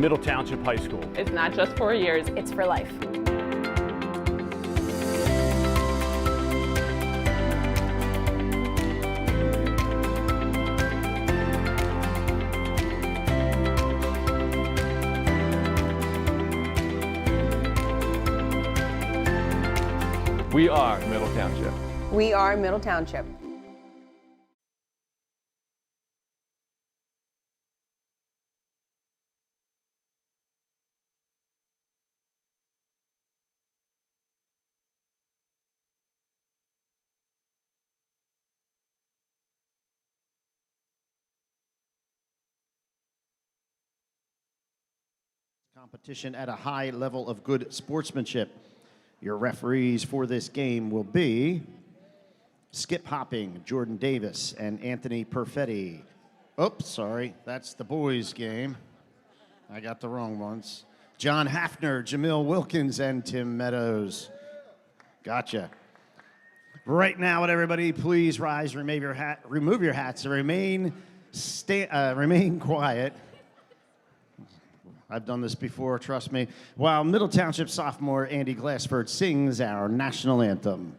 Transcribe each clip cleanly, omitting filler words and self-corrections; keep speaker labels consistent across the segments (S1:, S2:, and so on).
S1: Middle Township High School.
S2: It's not just 4 years,
S3: It's for life.
S1: We are Middle Township.
S3: We are Middle Township.
S4: Competition at a high level of good sportsmanship. Your referees for this game will be Skip Hopping, Jordan Davis, and Anthony Perfetti. Oops, sorry, that's the boys' game. I got the wrong ones. John Hafner, Jamil Wilkins, and Tim Meadows. Gotcha. Right now, would everybody please rise, remove your hats, and remain quiet. I've done this before, trust me. While Middle Township sophomore Andy Glassford sings our national anthem.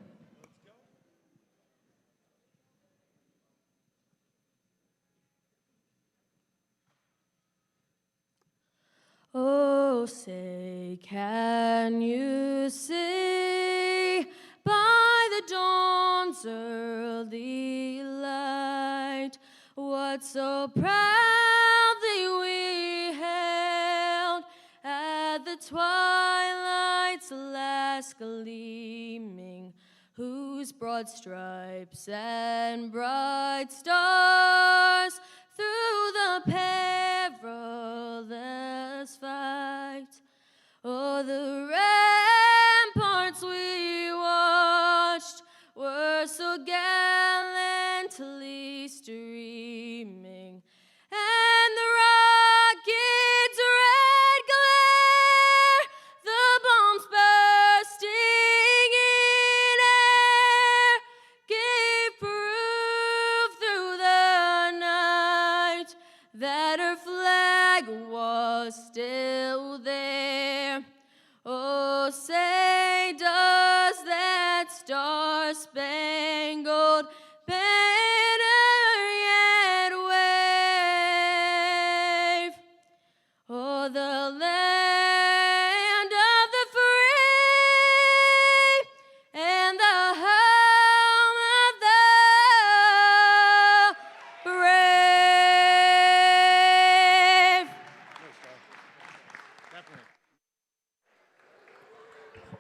S5: Oh, say, can you see by the dawn's early light what so proudly we held at the twilight's last gleaming, whose broad stripes and bright stars through the perilous fight, oh, the ramparts we watched were so gallantly streaming, and the rocket's red glare, the bombs bursting in air, gave proof through the night that her flag was still there. Oh, say, does that star-spangled banner yet wave? Oh, the land of the free and the home of the brave.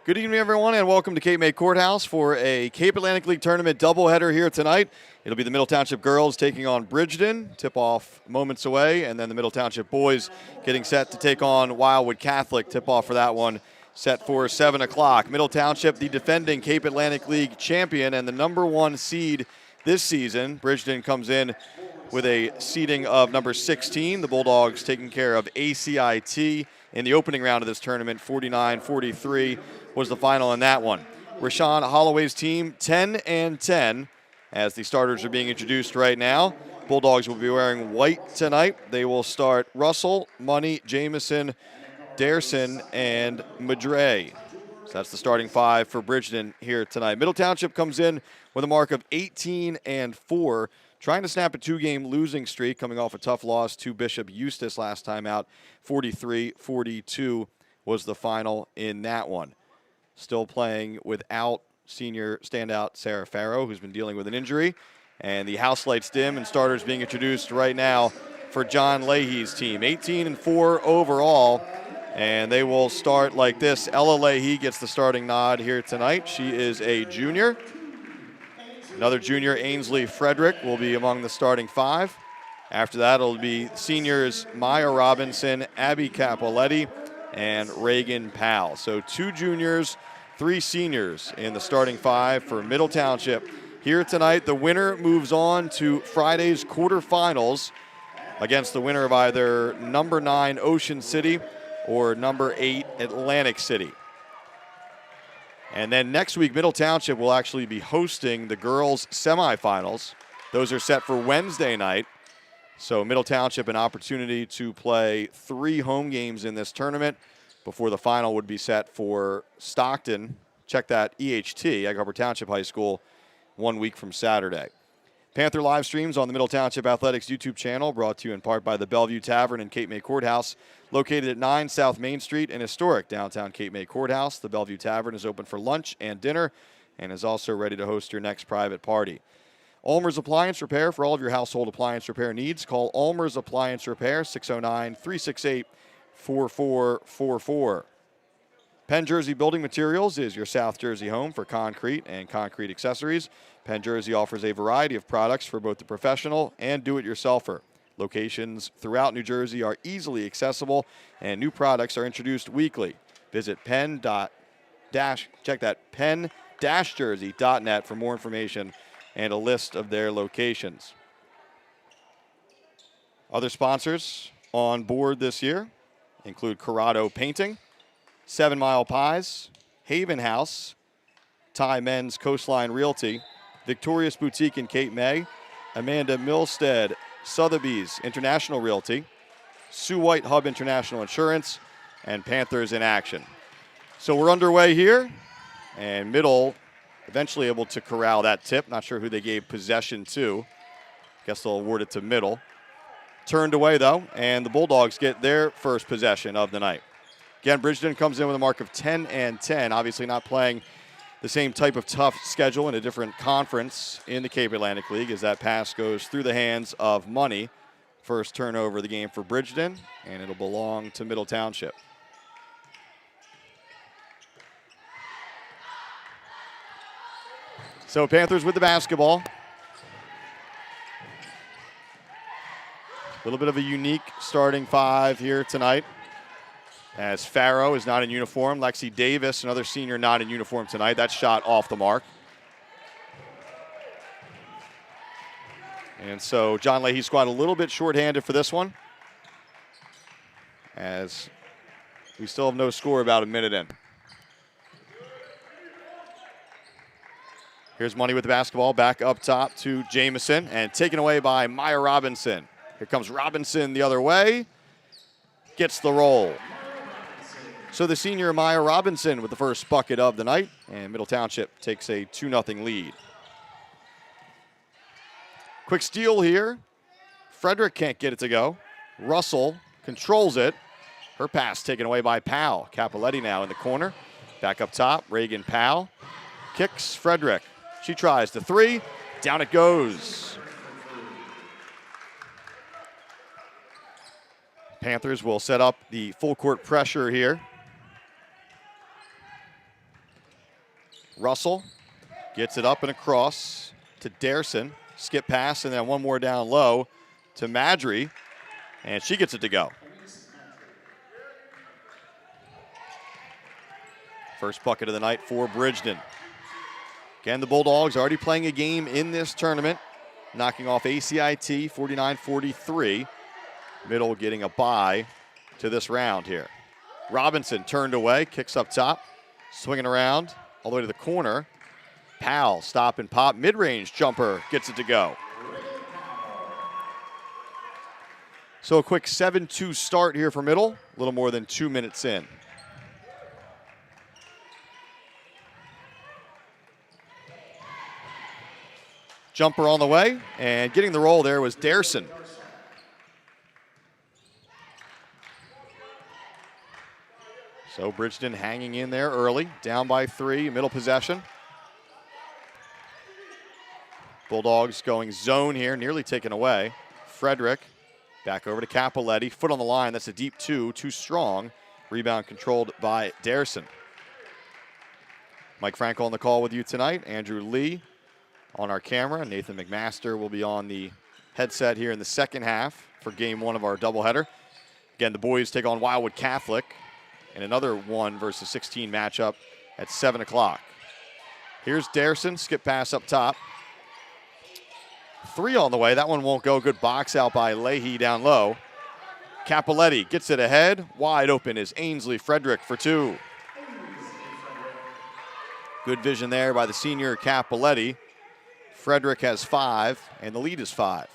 S6: Good evening, everyone, and welcome to Cape May Courthouse for a Cape Atlantic League Tournament doubleheader here tonight. It'll be the Middle Township girls taking on Bridgeton, tip-off moments away, and then the Middle Township boys getting set to take on Wildwood Catholic. Tip-off for that one set for 7 o'clock. Middle Township, the defending Cape Atlantic League champion and the #1 seed this season. Bridgeton comes in with a seeding of number 16. The Bulldogs taking care of ACIT in the opening round of this tournament. 49-43 was the final in that one. Rashawn Holloway's team 10-10 as the starters are being introduced right now. Bulldogs will be wearing white tonight. They will start Russell, Money, Jameson, Darson, and Madre. So that's the starting five for Bridgeton here tonight. Middle Township comes in with a mark of 18-4, trying to snap a two-game losing streak, coming off a tough loss to Bishop Eustis last time out. 43-42 was the final in that one. Still playing without senior standout Sarah Farrow, who's been dealing with an injury. And the house lights dim and starters being introduced right now for John Leahy's team. 18-4 overall, and they will start like this. Ella Leahy gets the starting nod here tonight. She is a junior. Another junior, Ainsley Frederick, will be among the starting five. After that, it'll be seniors Maya Robinson, Abby Capoletti, and Reagan Powell. So 2 juniors, 3 seniors in the starting five for Middle Township. Here tonight, the winner moves on to Friday's quarterfinals against the winner of either number 9 Ocean City or number 8 Atlantic City. And then next week, Middle Township will actually be hosting the girls' semifinals. Those are set for Wednesday night. So Middle Township an opportunity to play 3 home games in this tournament before the final would be set for Stockton. Check that, EHT, Egg Harbor Township High School, 1 week from Saturday. Panther live streams on the Middle Township Athletics YouTube channel, brought to you in part by the Bellevue Tavern in Cape May Courthouse, located at 9 South Main Street in historic downtown Cape May Courthouse. The Bellevue Tavern is open for lunch and dinner and is also ready to host your next private party. ULMER'S Appliance Repair for all of your household appliance repair needs. Call ULMER'S Appliance Repair, 609-368-4444. Penn Jersey Building Materials is your South Jersey home for concrete and concrete accessories. Penn Jersey offers a variety of products for both the professional and do-it-yourselfer. Locations throughout New Jersey are easily accessible, and new products are introduced weekly. Visit penn-jersey.net for more information and a list of their locations. Other sponsors on board this year include Corrado Painting, 7 Mile Pies, Haven House, MENZ Coastline Realty, Victorious Boutique in Cape May, Amanda MILSTEAD, SOTHEBY'S International Realty, Sue White Hub International Insurance, and Panthers in Action. So we're underway here, and Middle eventually able to corral that tip. Not sure who they gave possession to. Guess they'll award it to Middle. Turned away, though, and the Bulldogs get their first possession of the night. Again, Bridgeton comes in with a mark of 10-10, obviously not playing the same type of tough schedule in a different conference in the Cape Atlantic League, as that pass goes through the hands of Money. First turnover of the game for Bridgeton, and it'll belong to Middle Township. So Panthers with the basketball. A little bit of a unique starting 5 here tonight, as Farrow is not in uniform. Lexi Davis, another senior, not in uniform tonight. That shot off the mark. And so John Leahy's squad a little bit shorthanded for this one, as we still have no score about a minute in. Here's Money with the basketball, back up top to Jamison, and taken away by Maya Robinson. Here comes Robinson the other way, gets the roll. So the senior Maya Robinson with the first bucket of the night, and Middle Township takes a 2-0 lead. Quick steal here. Frederick can't get it to go. Russell controls it. Her pass taken away by Powell. Capoletti now in the corner. Back up top, Reagan Powell. Kicks Frederick. She tries the 3. Down it goes. Panthers will set up the full court pressure here. Russell gets it up and across to Derson. Skip pass, and then one more down low to Madry, and she gets it to go. First bucket of the night for Bridgeton. Again, the Bulldogs already playing a game in this tournament, knocking off ACIT 49-43. Middle getting a bye to this round here. Robinson turned away, kicks up top, swinging around all the way to the corner. Powell, stop and pop, mid-range jumper, gets it to go. So a quick 7-2 start here for Middle, a little more than 2 minutes in. Jumper on the way, and getting the roll there was Derson. So Bridgeton hanging in there early, down by 3, Middle possession. Bulldogs going zone here, nearly taken away. Frederick back over to Capoletti. Foot on the line, that's a deep 2, too strong. Rebound controlled by Derson. Mike Frankel on the call with you tonight. Andrew Lee on our camera. Nathan McMaster will be on the headset here in the second half for game 1 of our doubleheader. Again, the boys take on Wildwood Catholic in another 1 versus 16 matchup at 7 o'clock. Here's Derson, skip pass up top. 3 on the way, that one won't go. Good box out by Leahy down low. Capoletti gets it ahead. Wide open is Ainsley Frederick for 2. Good vision there by the senior Capoletti. Frederick has 5, and the lead is 5.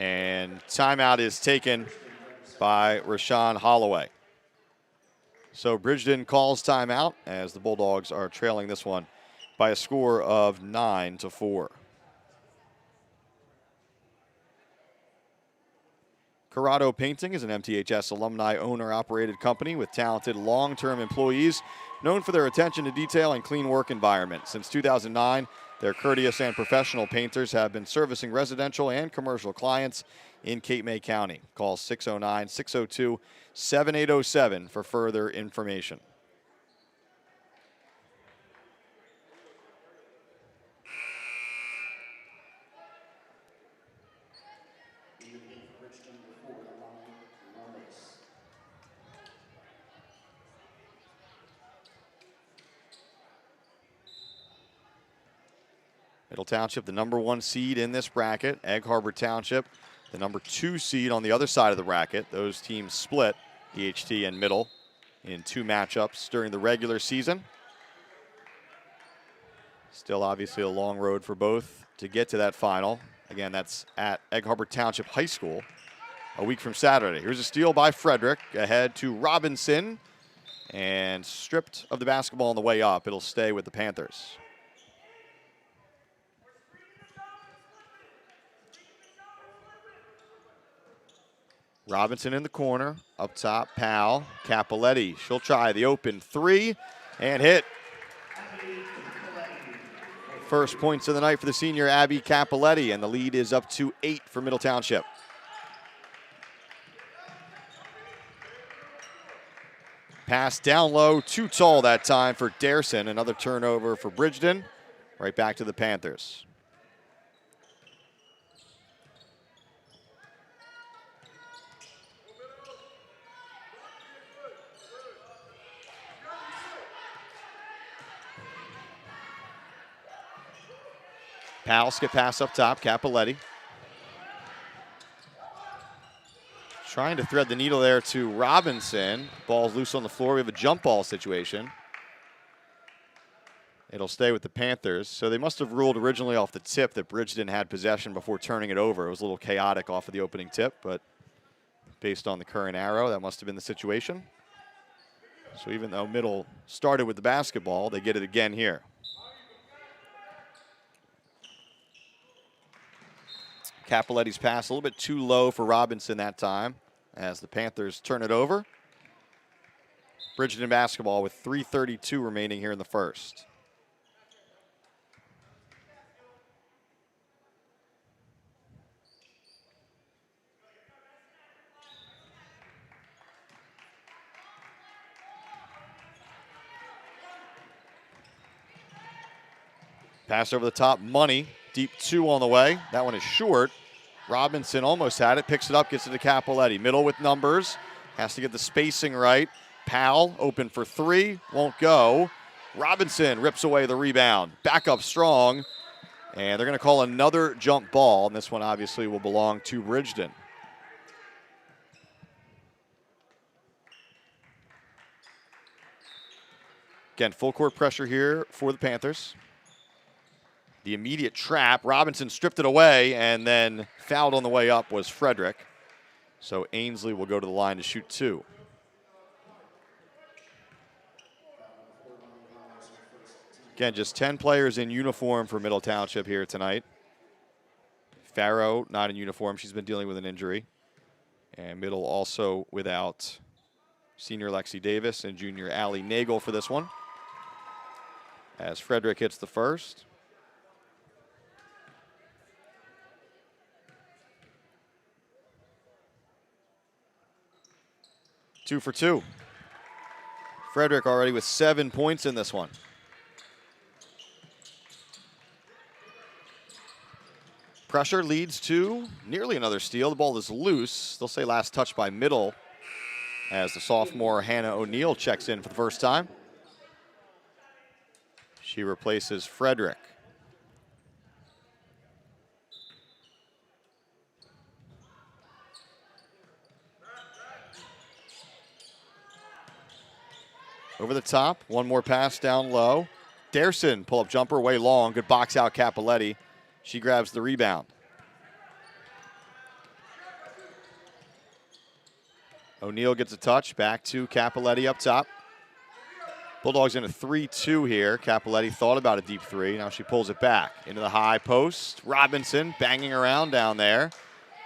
S6: And timeout is taken by Rashawn Holloway. So Bridgeton calls timeout as the Bulldogs are trailing this one by a score of 9-4. CORRADO Painting is an MTHS alumni owner-operated company with talented long-term employees known for their attention to detail and clean work environment. Since 2009, their courteous and professional painters have been servicing residential and commercial clients in Cape May County. Call 609-602-7807 for further information. Middle Township, the #1 seed in this bracket. Egg Harbor Township, the #2 seed on the other side of the bracket. Those teams split, DHT and Middle, in 2 matchups during the regular season. Still obviously a long road for both to get to that final. Again, that's at Egg Harbor Township High School a week from Saturday. Here's a steal by Frederick, ahead to Robinson, and stripped of the basketball on the way up. It'll stay with the Panthers. Robinson in the corner, up top, Powell, Capoletti. She'll try the open 3 and hit. First points of the night for the senior Abby Capoletti, and the lead is up to 8 for Middle Township. Pass down low, too tall that time for Derson. Another turnover for Bridgeton. Right back to the Panthers. Powell skip pass up top, Capoletti. Trying to thread the needle there to Robinson. Ball's loose on the floor. We have a jump ball situation. It'll stay with the Panthers. So they must have ruled originally off the tip that Bridgeton had possession before turning it over. It was a little chaotic off of the opening tip, but based on the current arrow, that must have been the situation. So even though Middle started with the basketball, they get it again here. Capoletti's pass a little bit too low for Robinson that time as the Panthers turn it over. Bridgeton basketball with 3:32 remaining here in the first. Pass over the top, Money. Deep 2 on the way. That one is short. Robinson almost had it, picks it up, gets it to Capoletti. Middle with numbers, has to get the spacing right. Powell open for 3, won't go. Robinson rips away the rebound. Back up strong, and they're going to call another jump ball, and this one obviously will belong to Bridgeton. Again, full court pressure here for the Panthers. The immediate trap, Robinson stripped it away, and then fouled on the way up was Frederick. So Ainsley will go to the line to shoot 2. Again, just 10 players in uniform for Middle Township here tonight. Farrow not in uniform. She's been dealing with an injury. And Middle also without senior Lexi Davis and junior Allie Nagel for this one. As Frederick hits the first. Two for 2. Frederick already with 7 points in this one. Pressure leads to nearly another steal. The ball is loose. They'll say last touch by Middle as the sophomore Hannah O'Neill checks in for the first time. She replaces Frederick. Over the top, one more pass down low. Derson, pull-up jumper, way long. Good box out, Capoletti. She grabs the rebound. O'Neal gets a touch, back to Cappelletti up top. Bulldogs in a 3-2 here. Cappelletti thought about a deep three. Now she pulls it back into the high post. Robinson banging around down there.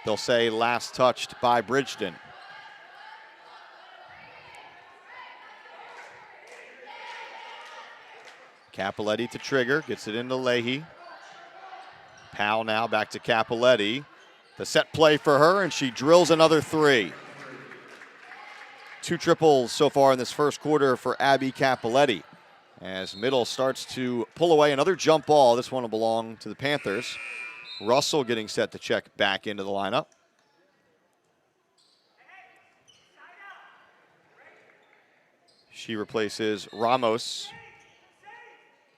S6: They'll say last touched by Bridgeton. Cappelletti to trigger, gets it into Leahy. Powell now back to Cappelletti. The set play for her, and she drills another three. 2 triples so far in this first quarter for Abby Cappelletti. As Middle starts to pull away another jump ball. This one will belong to the Panthers. Russell getting set to check back into the lineup. She replaces Ramos,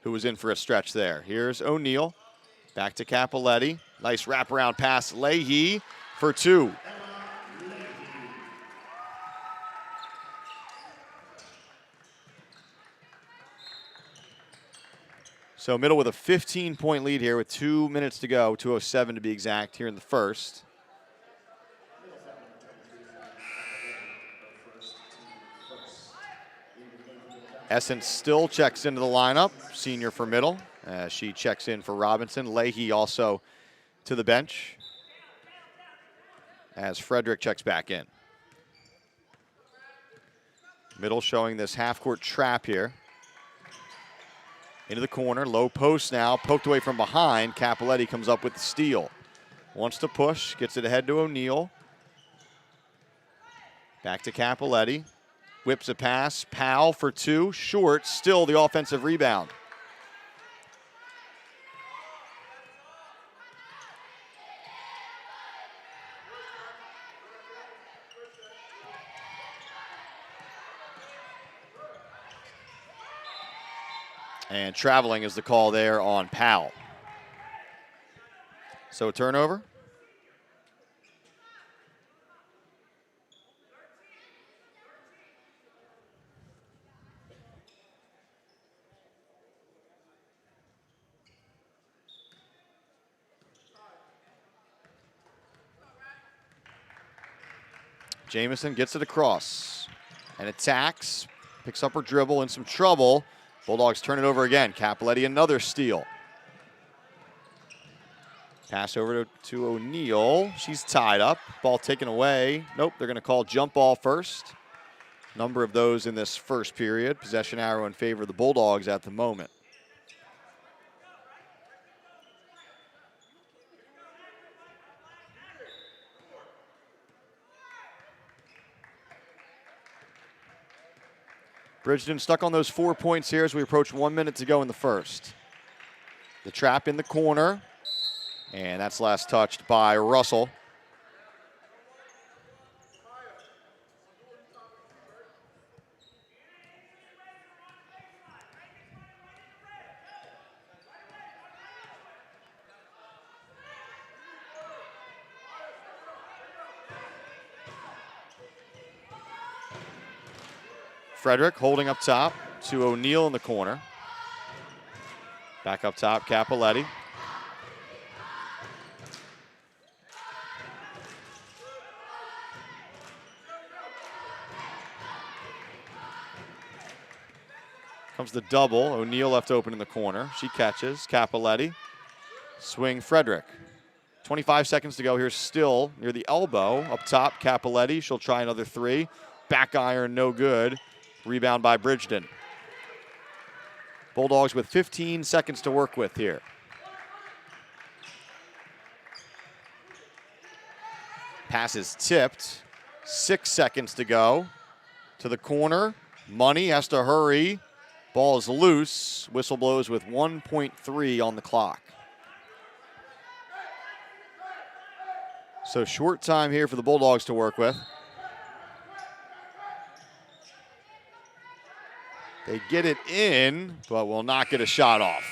S6: who was in for a stretch there. Here's O'Neal, back to Cappelletti. Nice wraparound pass, Leahy for 2. So Middle with a 15-point lead here with 2 minutes to go, 2:07 to be exact here in the first. Essence still checks into the lineup, senior for Middle, as she checks in for Robinson. Leahy also to the bench as Frederick checks back in. Middle showing this half-court trap here. Into the corner, low post now, poked away from behind. Cappelletti comes up with the steal. Wants to push, gets it ahead to O'Neal. Back to Cappelletti. Whips a pass, Powell for 2, short, still the offensive rebound. And traveling is the call there on Powell. So a turnover. Jamison gets it across and attacks, picks up her dribble in some trouble. Bulldogs turn it over again. Cappelletti another steal. Pass over to O'Neal. She's tied up. Ball taken away. Nope, they're going to call jump ball first. Number of those in this first period. Possession arrow in favor of the Bulldogs at the moment. Bridgeton stuck on those 4 points here as we approach 1 minute to go in the first. The trap in the corner, and that's last touched by Russell. Frederick holding up top to O'Neal in the corner. Back up top, Cappelletti. Comes the double. O'Neal left open in the corner. She catches. Cappelletti. Swing Frederick. 25 seconds to go here still near the elbow. Up top, Cappelletti. She'll try another 3. Back iron, no good. Rebound by Bridgeton. Bulldogs with 15 seconds to work with here. Pass is tipped. 6 seconds to go. To the corner. Money has to hurry. Ball is loose. Whistle blows with 1.3 on the clock. So short time here for the Bulldogs to work with. They get it in, but will not get a shot off.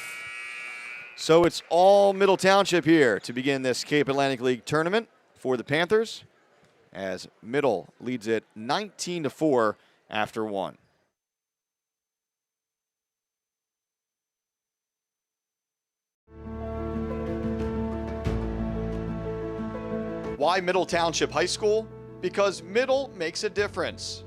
S6: So it's all Middle Township here to begin this Cape Atlantic League tournament for the Panthers, as Middle leads it 19-4 after 1. Why Middle Township High School? because middle makes a difference.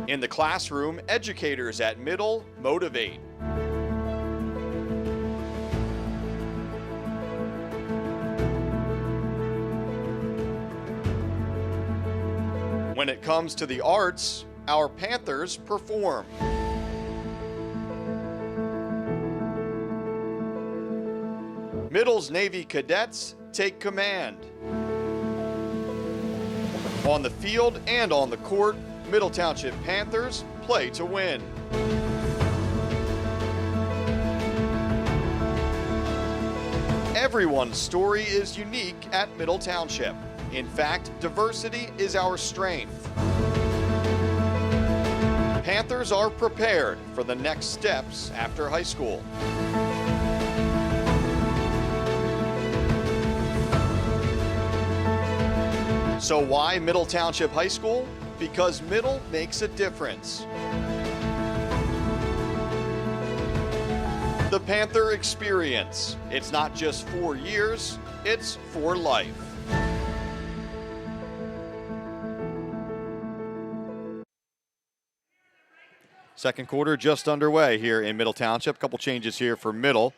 S6: In the classroom, educators at middle motivate. When it comes to the arts, our Panthers perform. Middle's Navy cadets take command. On the field and on the court, Middle Township Panthers play to win. Everyone's story is unique at Middle Township. In fact, diversity is our strength. Panthers are prepared for the next steps after high school. So why Middle Township High School? Because middle makes a difference. The Panther Experience. It's not just 4 years, it's for life. Second quarter just underway here in Middle Township. A couple changes here for middle.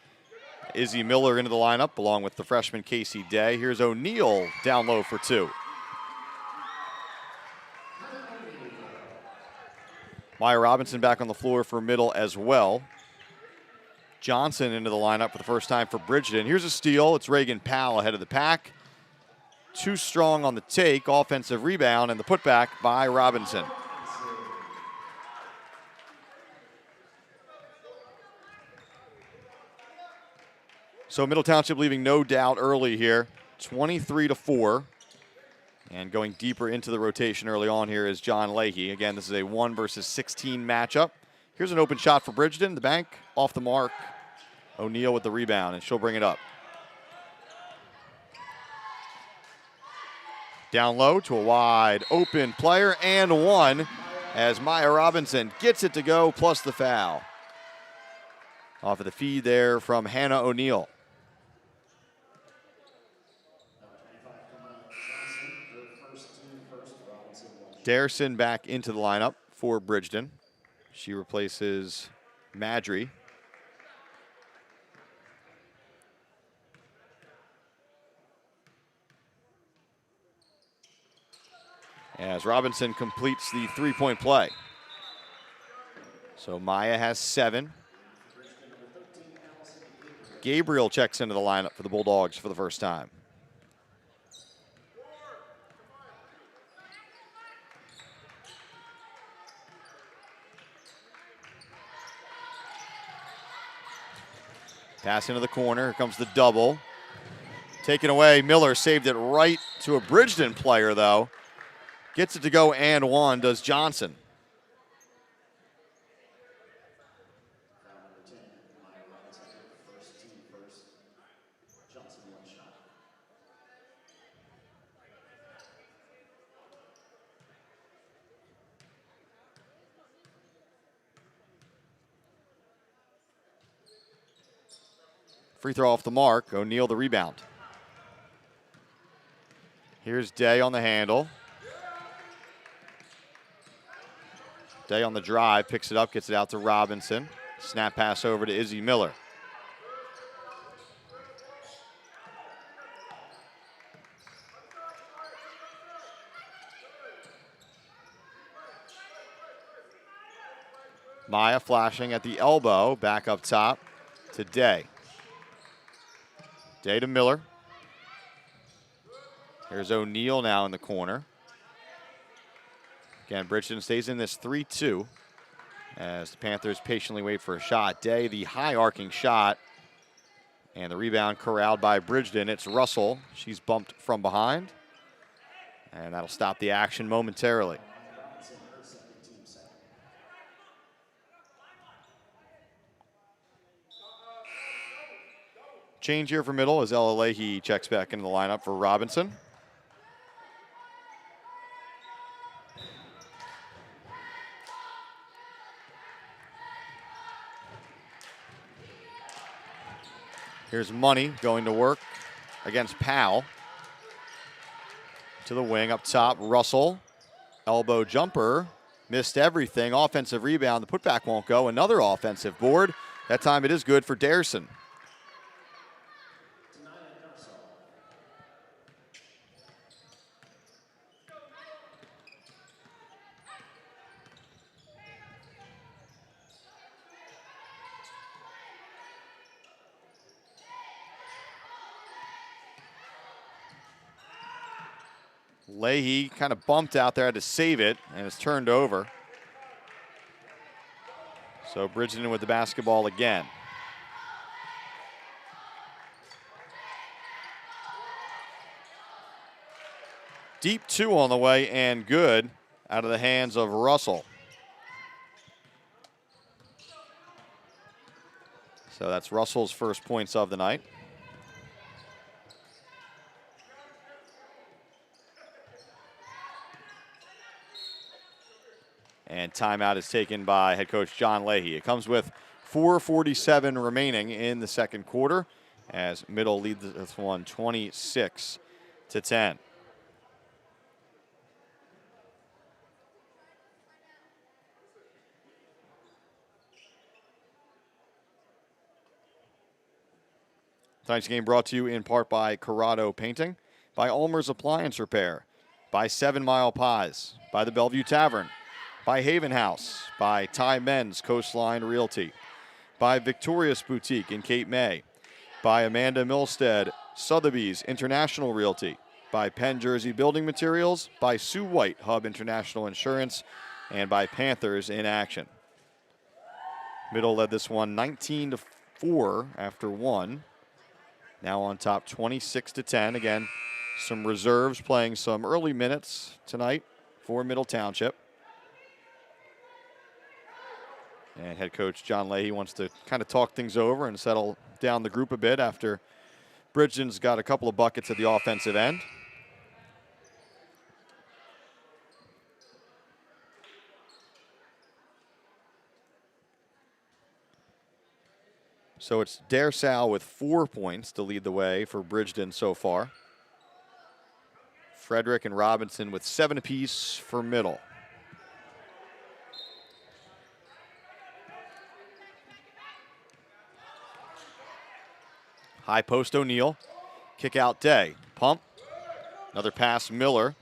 S6: Izzy Miller into the lineup along with the freshman Casey Day. Here's O'Neal down low for 2. Maya Robinson back on the floor for middle as well. Johnson into the lineup for the first time for Bridgeton. Here's a steal. It's Reagan Powell ahead of the pack. Too strong on the take. Offensive rebound and the putback by Robinson. So Middle Township leaving no doubt early here. 23-4. And going deeper into the rotation early on here is John Leahy. Again, this is a 1 versus 16 matchup. Here's an open shot for Bridgeton. The bank off the mark. O'Neal with the rebound, and she'll bring it up. Down low to a wide open player and one as Maya Robinson gets it to go, plus the foul. Off of the feed there from Hannah O'Neal. Darrison back into the lineup for Bridgeton. She replaces Madry. As Robinson completes the three-point play. So Maya has 7. Gabriel checks into the lineup for the Bulldogs for the first time. Pass into the corner. Here comes the double. Taken away. Miller saved it right to a Bridgeton player, though. Gets it to go and one, does Johnson. Free throw off the mark. O'Neal the rebound. Here's Day on the handle. Day on the drive, picks it up, gets it out to Robinson. Snap pass over to Izzy Miller. Maya flashing at the elbow, back up top to Day. Day to Miller. Here's O'Neal now in the corner. Again, Bridgeton stays in this 3-2 as the Panthers patiently wait for a shot. Day, the high arcing shot, and the rebound corralled by Bridgeton. It's Russell. She's bumped from behind, and that'll stop the action momentarily. Change here for middle as Ella Leahy checks back into the lineup for Robinson. Here's Money going to work against Powell. To the wing up top, Russell. Elbow jumper, missed everything. Offensive rebound, the putback won't go. Another offensive board. That time it is good for Derson. Leahy kind of bumped out there, had to save it, and it's turned over. So Bridgeton with the basketball again. Deep two on the way and good out of the hands of Russell. So that's Russell's first points of the night. And timeout is taken by head coach John Leahy. It comes with 4:47 remaining in the second quarter as Middle leads this one 26-10. Tonight's game brought to you in part by Corrado Painting, by ULMER'S Appliance Repair, by 7 Mile Pies, by the Bellevue Tavern, by Haven House, by MENZ Coastline Realty, by Victorious Boutique in Cape May, by Amanda MILSTEAD, Sotheby's International Realty, by Penn Jersey Building Materials, by Sue White Hub International Insurance, and by Panthers in Action. Middle led this one 19-4 after one. Now on top 26-10. Again, some reserves playing some early minutes tonight for Middle Township. And head coach John Leahy wants to kind of talk things over and settle down the group a bit after Bridgeton's got a couple of buckets at the offensive end. So it's Daresal with 4 points to lead the way for Bridgeton so far. Frederick and Robinson with 7 apiece for Middle. High post O'Neal, kick out Day, pump, another pass Miller.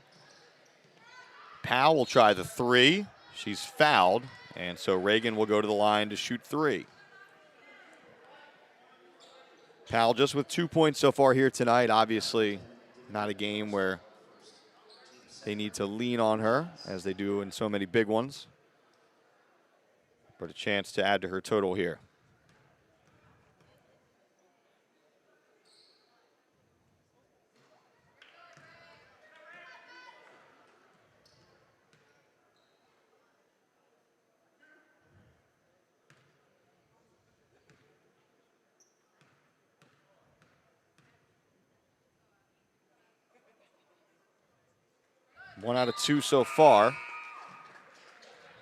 S6: Powell will try the three, she's fouled, and so Reagan will go to the line to shoot three. Powell just with 2 points so far here tonight. Obviously not a game where they need to lean on her as they do in so many big ones, but a chance to add to her total here. One out of two so far.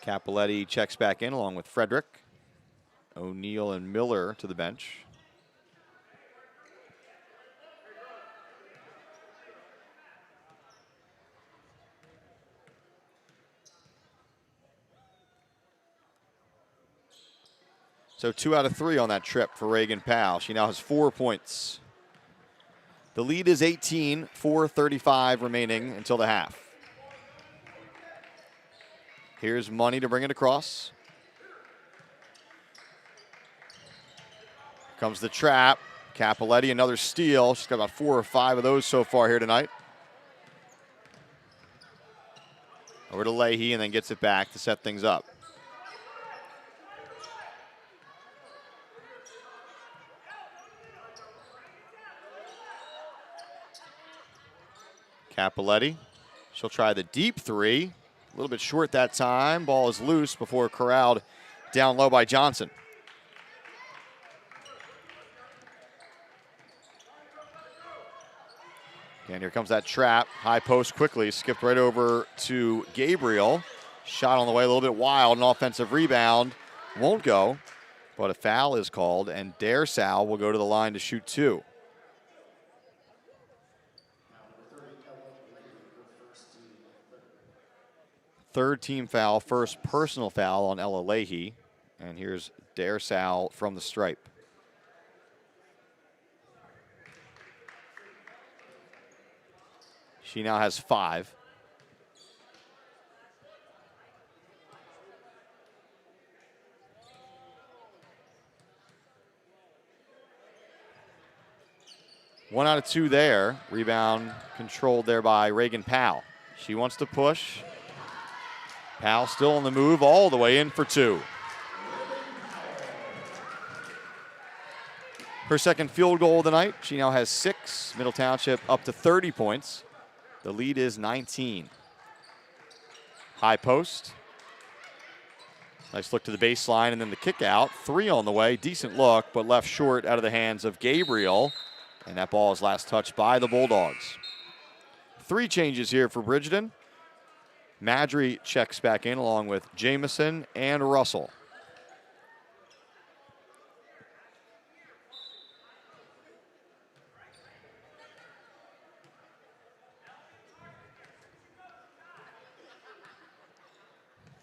S6: Capoletti checks back in along with Frederick. O'Neal and Miller to the bench. So 2 out of 3 on that trip for Reagan Powell. She now has 4 points. The lead is 18, 4:35 remaining until the half. Here's Money to bring it across. Comes the trap. Capoletti, another steal. She's got about 4 or 5 of those so far here tonight. Over to Leahy and then gets it back to set things up. Capoletti, she'll try the deep three. A little bit short that time. Ball is loose before corralled down low by Johnson. And here comes that trap. High post quickly. Skipped right over to Gabriel. Shot on the way a little bit wild. An offensive rebound. Won't go. But a foul is called, and Sal will go to the line to shoot 2. Third team foul, first personal foul on Ella Leahy. And here's Sal from the stripe. She now has 5. One out of 2 there. Rebound controlled there by Reagan Powell. She wants to push. Powell still on the move all the way in for 2. Her second field goal of the night. She now has 6. Middle Township up to 30 points. The lead is 19. High post. Nice look to the baseline and then the kick out. 3 on the way. Decent look, but left short out of the hands of Gabriel. And that ball is last touched by the Bulldogs. 3 changes here for Bridgeton. Madry checks back in along with Jamison and Russell.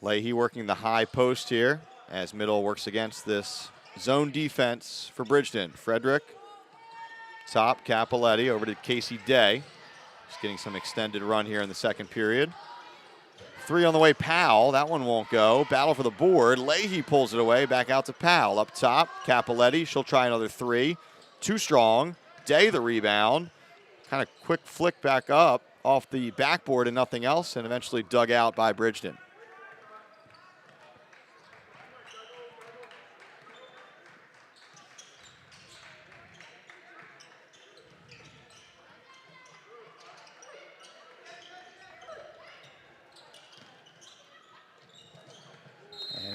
S6: Leahy working the high post here as Middle works against this zone defense for Bridgeton. Frederick, top, Capoletti over to Casey Day. Just getting some extended run here in the second period. 3 on the way, Powell. That one won't go. Battle for the board. Leahy pulls it away. Back out to Powell. Up top, Capoletti. She'll try another 3. Too strong. Day the rebound. Kind of quick flick back up off the backboard and nothing else, and eventually dug out by Bridgeton.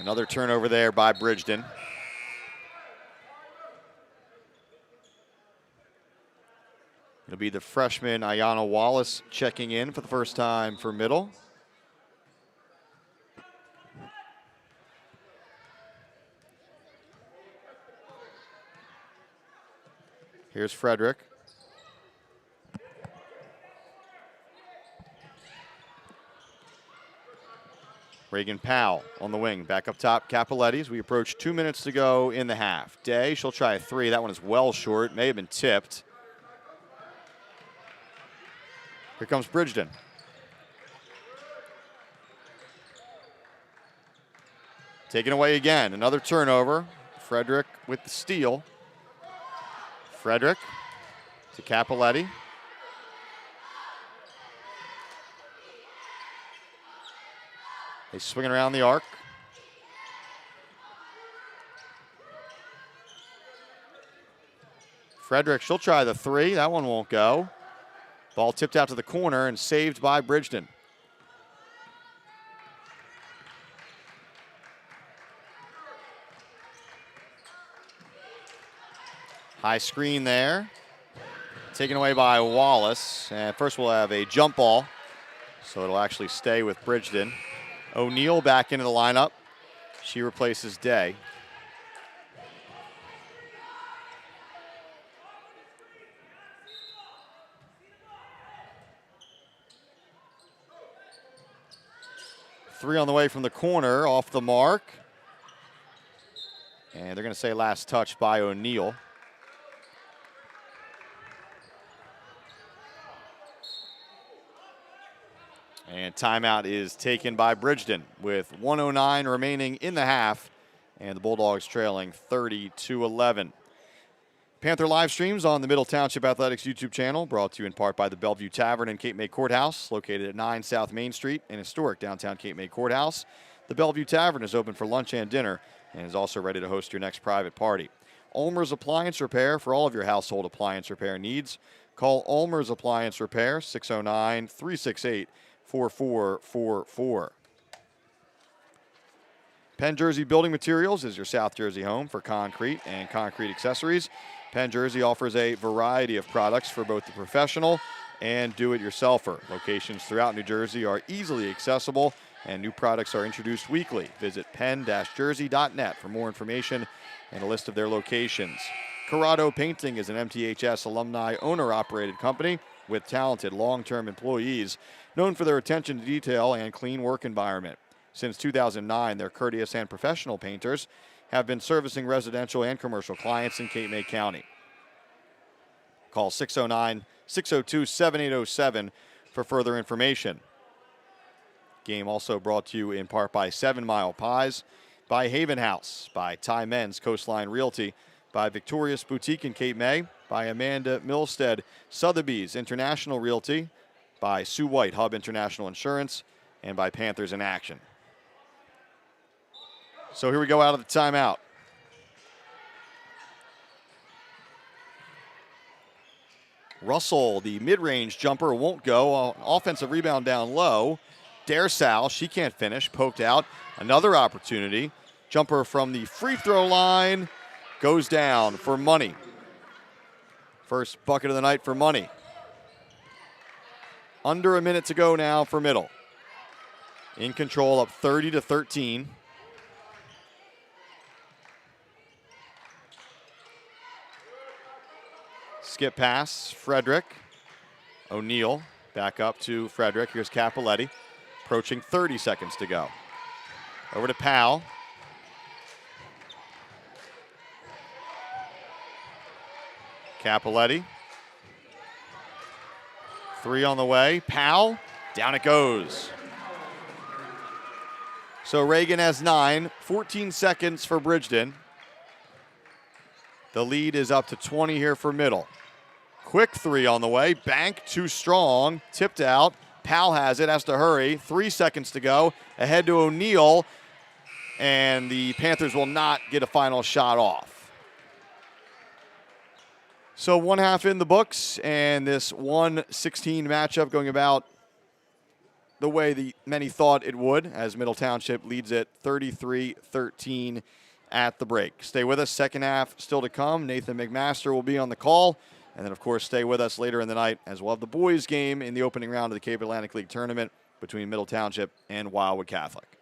S6: Another turnover there by Bridgeton. It'll be the freshman Ayanna Wallace checking in for the first time for Middle. Here's Frederick. Reagan Powell on the wing. Back up top, Capoletti as we approach 2 minutes to go in the half. Day, she'll try a 3. That one is well short. May have been tipped. Here comes Bridgeton. Taken away again. Another turnover. Frederick with the steal. Frederick to Capoletti. They swing it around the arc. Frederick, she'll try the 3. That one won't go. Ball tipped out to the corner and saved by Bridgeton. High screen there. Taken away by Wallace. And first we'll have a jump ball. So it'll actually stay with Bridgeton. O'Neal back into the lineup. She replaces Day. Three on the way from the corner, off the mark. And they're going to say last touch by O'Neal. And timeout is taken by Bridgeton with 1:09 remaining in the half, and the Bulldogs trailing 30-11. Panther live streams on the Middle Township Athletics YouTube channel, brought to you in part by the Bellevue Tavern and Cape May Courthouse, located at 9 South Main Street in historic downtown Cape May Courthouse. The Bellevue Tavern is open for lunch and dinner and is also ready to host your next private party. ULME'S Appliance Repair for all of your household appliance repair needs. Call ULME'S Appliance Repair, 609-368-4444. Penn Jersey Building Materials is your South Jersey home for concrete and concrete accessories. Penn Jersey offers a variety of products for both the professional and do-it-yourselfer. Locations throughout New Jersey are easily accessible and new products are introduced weekly. Visit pen-jersey.net for more information and a list of their locations. CORRADO Painting is an MTHS alumni owner-operated company with talented long-term employees known for their attention to detail and clean work environment. Since 2009, their courteous and professional painters have been servicing residential and commercial clients in Cape May County. Call 609-602-7807 for further information. Game also brought to you in part by 7 Mile Pies, by Haven House, by MENZ, Coastline Realty, by Victorious Boutique in Cape May, by Amanda MILSTEAD, Sotheby's International Realty, by Sue White, Hub International Insurance, and by Panthers in Action. So here we go out of the timeout. Russell, the mid-range jumper, won't go. Offensive rebound down low. Daresal, she can't finish, poked out. Another opportunity. Jumper from the free throw line goes down for Money. First bucket of the night for Money. Under a minute to go now for Middle. In control, up 30-13. Skip pass, Frederick. O'Neal back up to Frederick. Here's Capoletti. Approaching 30 seconds to go. Over to Powell. Capoletti. 3 on the way. Powell. Down it goes. So Reagan has 9. 14 seconds for Bridgeton. The lead is up to 20 here for Middle. Quick 3 on the way. Bank too strong. Tipped out. Powell has it. Has to hurry. 3 seconds to go. Ahead to O'Neal. And the Panthers will not get a final shot off. So 1 half in the books, and this 1-16 matchup going about the way many thought it would, as Middle Township leads it 33-13 at the break. Stay with us. Second half still to come. Nathan McMaster will be on the call. And then, of course, stay with us later in the night as we'll have the boys' game in the opening round of the Cape Atlantic League Tournament between Middle Township and Wildwood Catholic.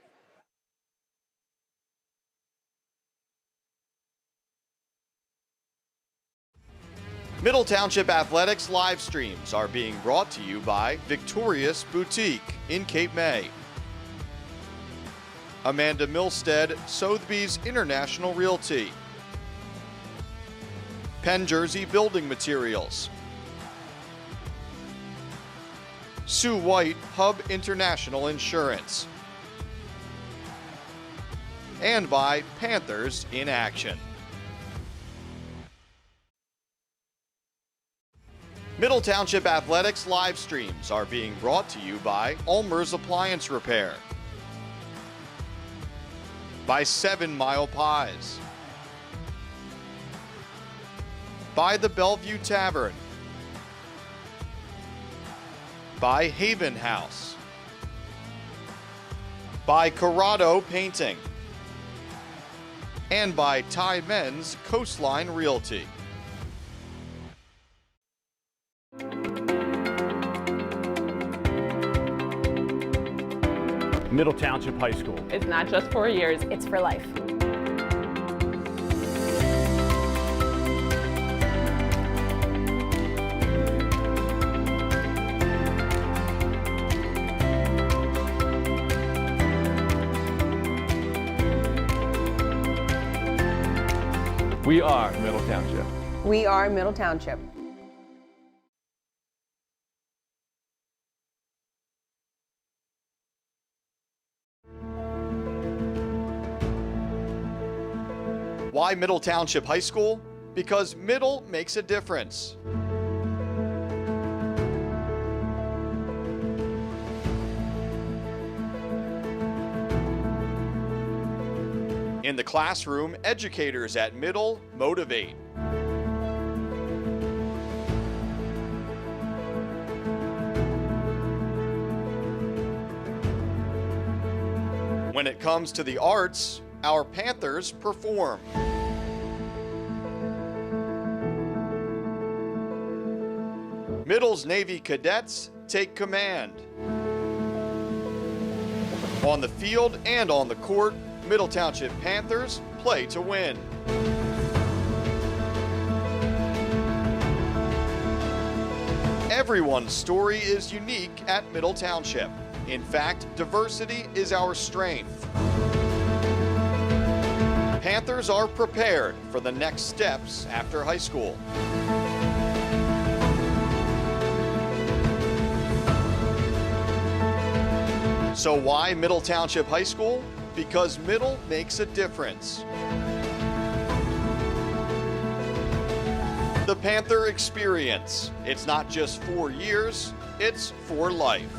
S6: Middle Township Athletics live streams are being brought to you by Victorious Boutique in Cape May, Amanda MILSTEAD, Sotheby'S International Realty, Penn Jersey Building Materials, Sue White, Hub International Insurance, and by Panthers in Action. Middle Township Athletics live streams are being brought to you by ULMER'S Appliance Repair, by 7 Mile Pies, by the Bellevue Tavern, by Haven House, by CORRADO Painting, and by MENZ Coastline Realty.
S1: Middle Township High School.
S3: It's not just 4 years, it's for life.
S1: We are Middle Township.
S3: We are Middle Township.
S6: Why Middle Township High School? Because Middle makes a difference. In the classroom, educators at Middle motivate. When it comes to the arts, our Panthers perform. Middle's Navy cadets take command. On the field and on the court, Middle Township Panthers play to win. Everyone's story is unique at Middle Township. In fact, diversity is our strength. Panthers are prepared for the next steps after high school. So why Middle Township High School? Because Middle makes a difference. The Panther Experience. It's not just 4 years, it's for life.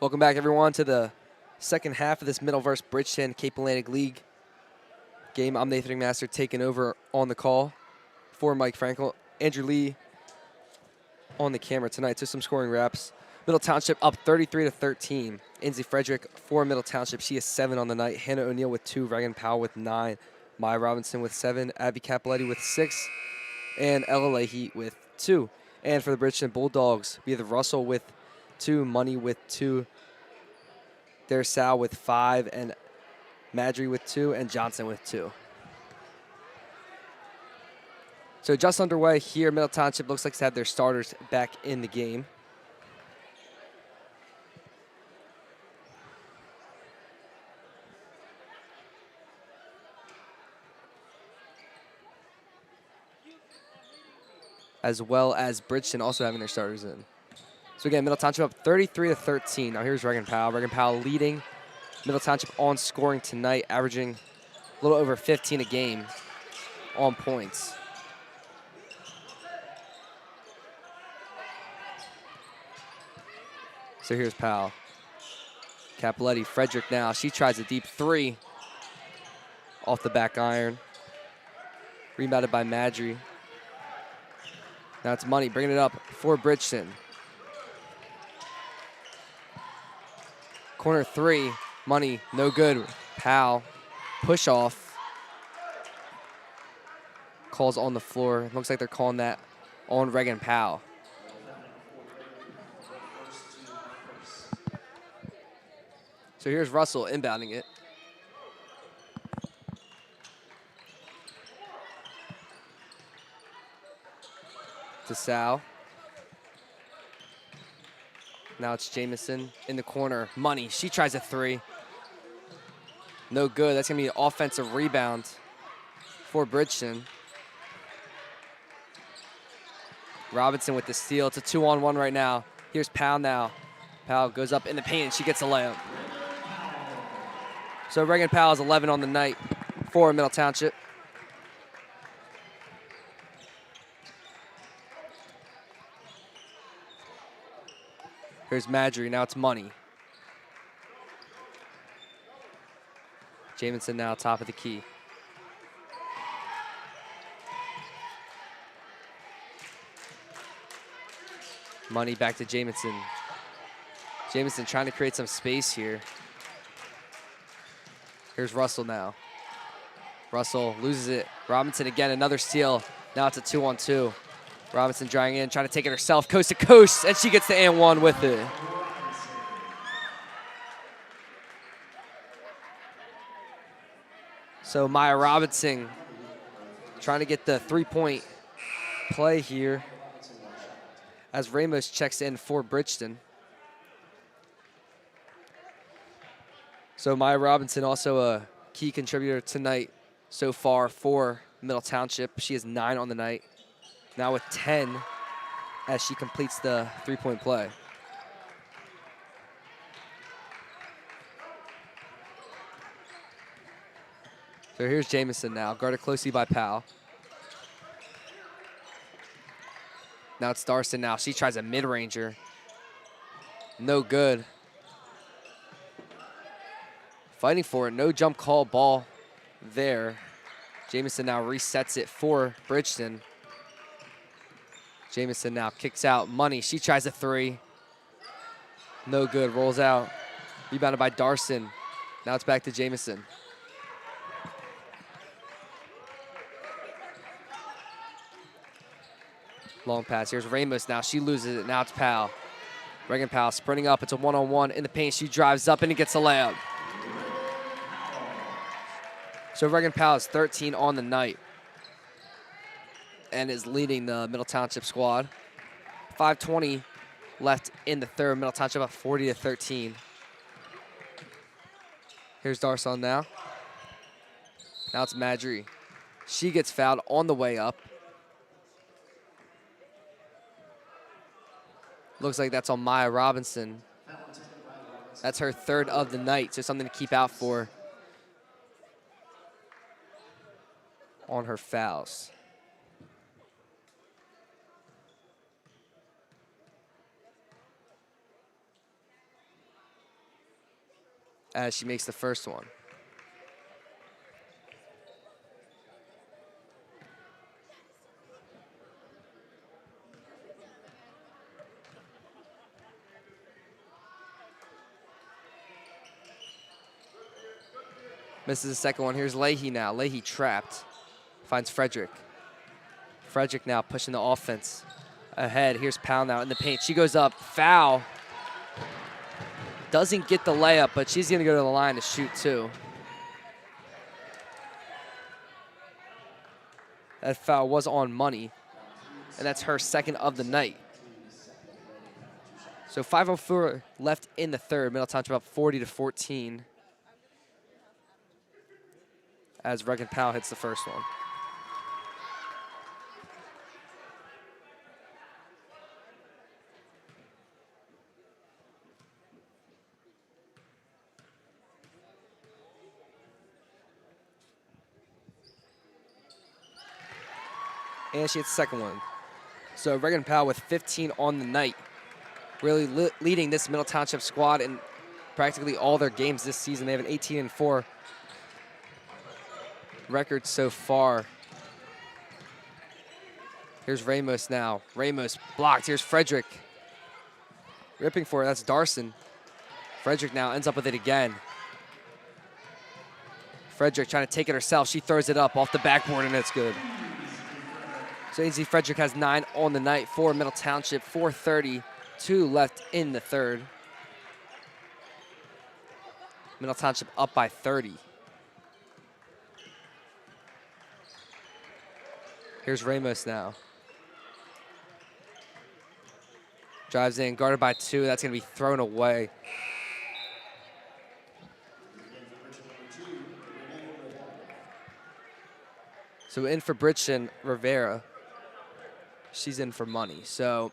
S2: Welcome back, everyone, to the second half of this Middle vs. Bridgeton Cape Atlantic League game. I'm Nathan McMaster taking over on the call for Mike Frankel. Andrew Lee on the camera tonight. So some scoring wraps. Middle Township up 33-13. Inzi Frederick for Middle Township. She has 7 on the night. Hannah O'Neill with 2. Reagan Powell with 9. Maya Robinson with 7. Abby Capoletti with 6. And Ella Leahy with 2. And for the Bridgeton Bulldogs, we have Russell with 2. Money with 2. There's Sal with 5. And Madry with 2. And Johnson with 2. So just underway here. Middle Township looks like to have their starters back in the game. As well as Bridgeton also having their starters in. So again, Middle Township up 33-13. Now here's Reagan Powell. Reagan Powell leading Middle Township on scoring tonight, averaging a little over 15 a game on points. So here's Powell. Capoletti, Frederick now. She tries a deep 3 off the back iron. Rebounded by Madry. Now it's Money bringing it up for Bridgeton. Corner 3, Money, no good. Powell, push off. Calls on the floor. Looks like they're calling that on Reagan Powell. So here's Russell inbounding it. To Sal. Now it's Jamison in the corner. Money, she tries a 3. No good. That's going to be an offensive rebound for Bridgeton. Robinson with the steal. It's a 2-on-1 right now. Here's Powell now. Powell goes up in the paint and she gets a layup. So Reagan Powell is 11 on the night for Middle Township. Here's Madry, now it's Money. Jamison now top of the key. Money back to Jamison. Jamison trying to create some space here. Here's Russell now. Russell loses it. Robinson again, another steal. Now it's a 2-on-2. Robinson drawing in, trying to take it herself, coast to coast, and she gets the and 1 with it. So Maya Robinson trying to get the 3-point play here as Ramos checks in for Bridgeton. So Maya Robinson also a key contributor tonight so far for Middle Township. She has 9 on the night. Now with 10 as she completes the 3-point play. So here's Jamison now, guarded closely by Powell. Now it's Darson now. She tries a mid-ranger. No good. Fighting for it, no jump call ball there. Jamison now resets it for Bridgeton. Jamison now kicks out. Money, she tries a 3. No good, rolls out. Rebounded by Darson. Now it's back to Jamison. Long pass, here's Ramos now. She loses it, now it's Powell. Reagan Powell sprinting up, it's a 1-on-1 in the paint. She drives up and it gets a layup. So Reagan Powell is 13 on the night and is leading the Middle Township squad. 5:20 left in the third. Middle Township up 40-13. Here's Darson now. Now it's Madry. She gets fouled on the way up. Looks like that's on Maya Robinson. That's her 3rd of the night, so something to keep out for on her fouls. as she makes the first one. Misses the second one. Here's Leahy now. Leahy trapped. Finds Frederick. Frederick now pushing the offense ahead. Here's Powell now in the paint. She goes up. Foul. Doesn't get the layup, but she's going to go to the line to shoot too. That foul was on Money, and that's her second of the night. So 5:04 left in the third. Middle Township up 40-14. As Regan Powell hits the first one. And she hits the second one. So Regan Powell with 15 on the night. Really leading this Middle Township squad in practically all their games this season. They have an 18-4 record so far. Here's Ramos now. Ramos blocked. Here's Frederick. Ripping for it. That's Darson. Frederick now ends up with it again. Frederick trying to take it herself. She throws it up off the backboard, and it's good. So Ainsley Frederick has 9 on the night for Middle Township. 4:32 left in the third. Middle Township up by 30. Here's Ramos now. Drives in, guarded by 2. That's going to be thrown away. So in for Bridgeton, Rivera. She's in for Money. So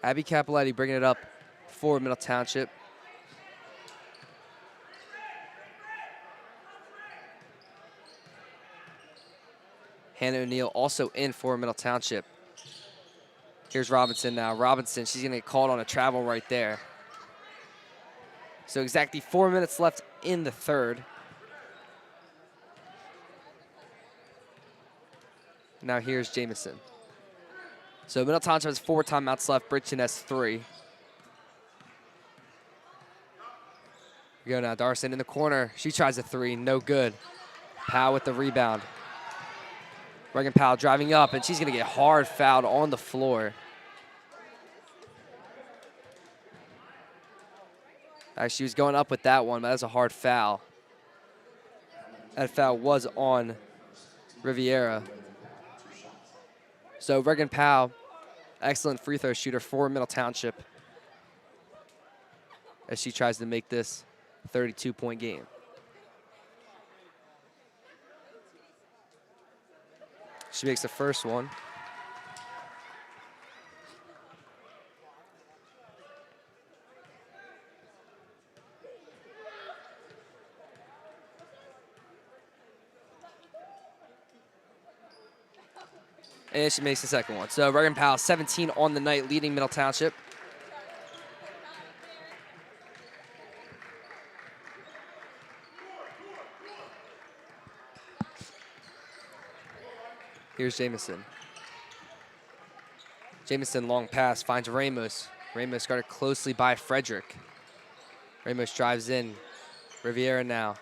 S2: Abby Capoletti bringing it up for Middle Township. Hannah O'Neill also in for Middle Township. Here's Robinson now. Robinson, she's going to get called on a travel right there. So exactly 4 minutes left in the third. Now here's Jamison. So Middle Township has 4 timeouts left. Bridgeton has 3. We go now. Darson in the corner. She tries a 3. No good. Powell with the rebound. Regan Powell driving up, and she's going to get hard fouled on the floor. Actually, she was going up with that one, but that's a hard foul. That foul was on Riviera. So Regan Powell, excellent free throw shooter for Middle Township as she tries to make this 32-point game. She makes the first one. And she makes the second one. So Regan Powell, 17 on the night, leading Middle Township. Here's Jamison. Jamison, long pass, finds Ramos. Ramos guarded closely by Frederick. Ramos drives in. Riviera now.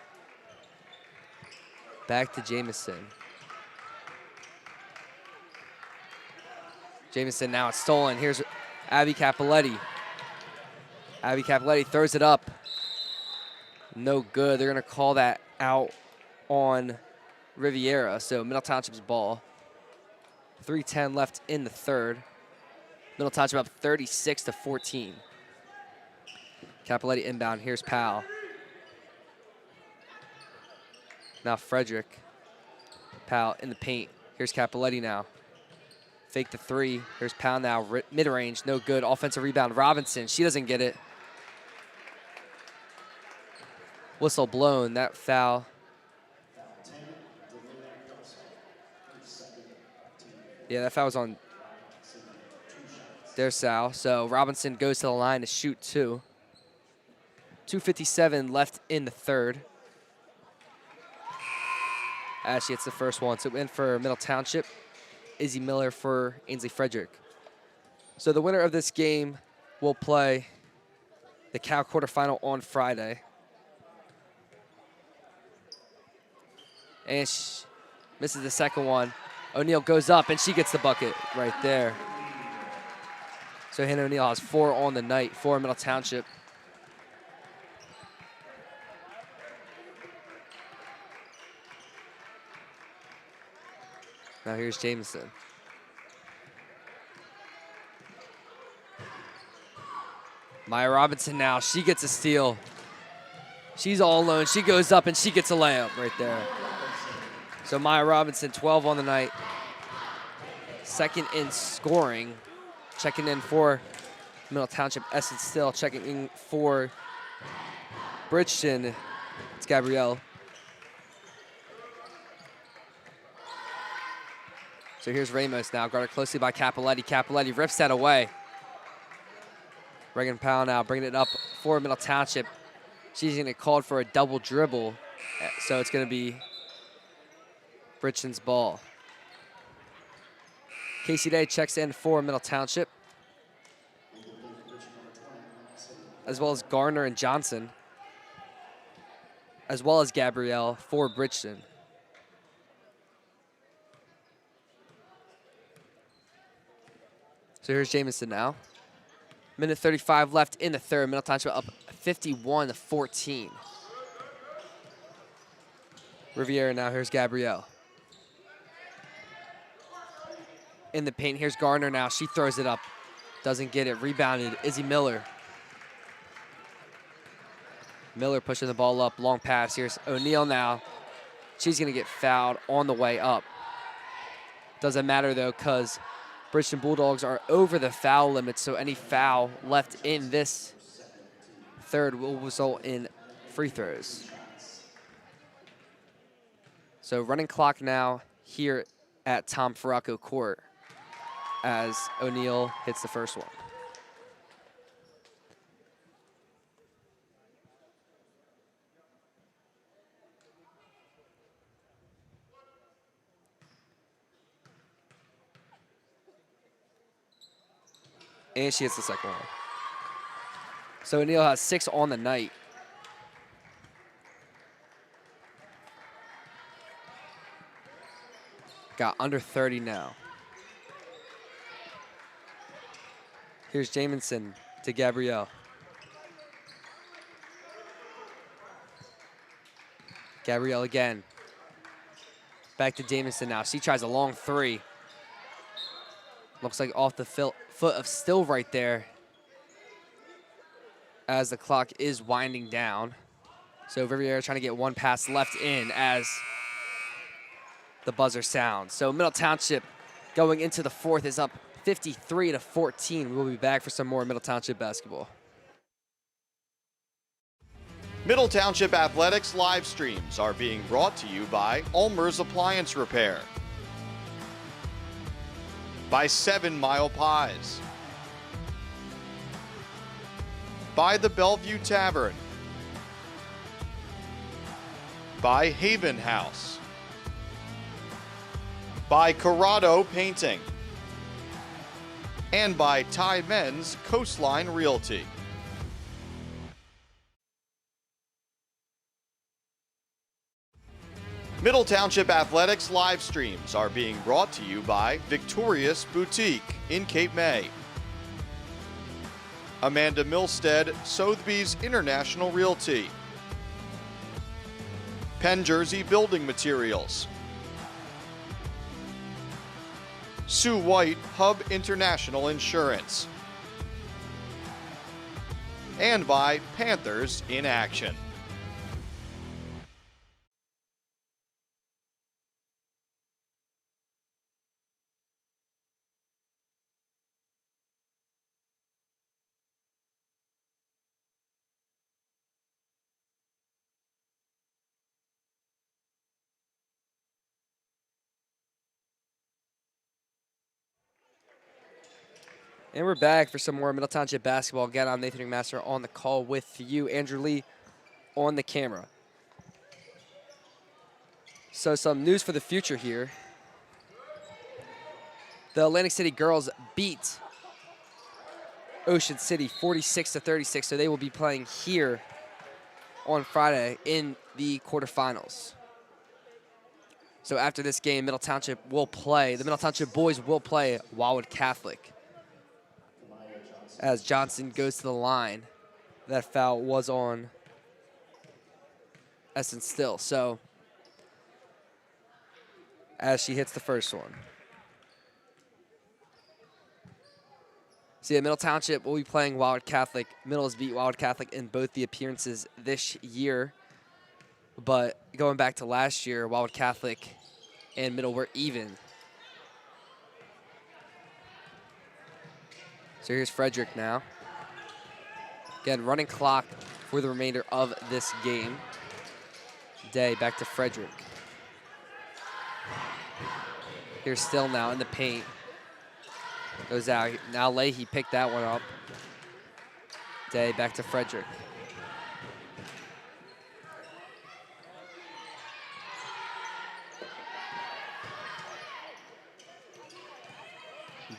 S2: Back to Jamison. Jamison now, it's stolen. Here's Abby Capoletti. Abby Capoletti throws it up. No good. They're going to call that out on Riviera. So Middle Township's ball. 3:10 left in the third. Middle Township up 36-14. Capoletti inbound. Here's Powell. Now Frederick. Powell in the paint. Here's Capoletti now. Fake the 3. Here's Powell now. Mid-range. No good. Offensive rebound. Robinson. She doesn't get it. Whistle blown. That foul. Yeah, that foul was on their Sal. So Robinson goes to the line to shoot 2. 2:57 left in the third. As she hits the first one. So in for Middle Township, Izzy Miller for Ainsley Frederick. So the winner of this game will play the Cal quarterfinal on Friday. And she misses the second one. O'Neal goes up, and she gets the bucket right there. So Hannah O'Neal has 4 on the night for Middle Township. Now here's Jameson. Maya Robinson now, she gets a steal. She's all alone. She goes up and she gets a layup right there. So Maya Robinson, 12 on the night. Second in scoring. Checking in for Middle Township. Essence Still checking in for Bridgeton. It's Gabrielle. So here's Ramos now, guarded closely by Capoletti. Capoletti rips that away. Reagan Powell now bringing it up for Middle Township. She's going to get called for a double dribble, so it's going to be Bridgeton's ball. Casey Day checks in for Middle Township, as well as Garner and Johnson, as well as Gabrielle for Bridgeton. So here's Jamison now. Minute 35 left in the third. Middle Township up 51-14. Riviera now. Here's Gabrielle. In the paint, here's Garner now. She throws it up. Doesn't get it. Rebounded. Izzy Miller. Miller pushing the ball up. Long pass. Here's O'Neal now. She's going to get fouled on the way up. Doesn't matter, though, because Bridgeton Bulldogs are over the foul limit, so any foul left in this third will result in free throws. So running clock now here at Tom Farraco Court as O'Neal hits the first one. And she hits the second one. So O'Neal has 6 on the night. Got under 30 now. Here's Jamison to Gabrielle. Gabrielle again. Back to Jamison now. She tries a long 3. Looks like off the foot of Still right there as the clock is winding down. So Riviera trying to get one pass left in as the buzzer sounds. So Middle Township going into the fourth is up 53-14. We'll be back for some more Middle Township basketball.
S6: Middle Township Athletics live streams are being brought to you by ULMER'S Appliance Repair, by 7 Mile Pies, by the Bellevue Tavern, by Haven House, by CORRADO Painting, and by MENZ Coastline Realty. Middle Township Athletics live streams are being brought to you by Victorious Boutique in Cape May, Amanda Milstead, Sotheby's International Realty, Penn Jersey Building Materials, Sue White Hub International Insurance, and by Panthers in Action.
S2: And we're back for some more Middle Township basketball. Again, I'm Nathan McMaster on the call with you, Andrew Lee on the camera. So some news for the future here. The Atlantic City girls beat Ocean City 46-36, so they will be playing here on Friday in the quarterfinals. So after this game, Middle Township will play, the Middle Township boys will play Wildwood Catholic. As Johnson goes to the line, that foul was on Essen Still. So as she hits the first one. So yeah, Middle Township will be playing Wildwood Catholic. Middle has beat Wildwood Catholic in both the appearances this year. But going back to last year, Wildwood Catholic and Middle were even. So here's Frederick now. Again, running clock for the remainder of this game. Day back to Frederick. Here's Still now in the paint. Goes out. Now Leahy picked that one up. Day back to Frederick.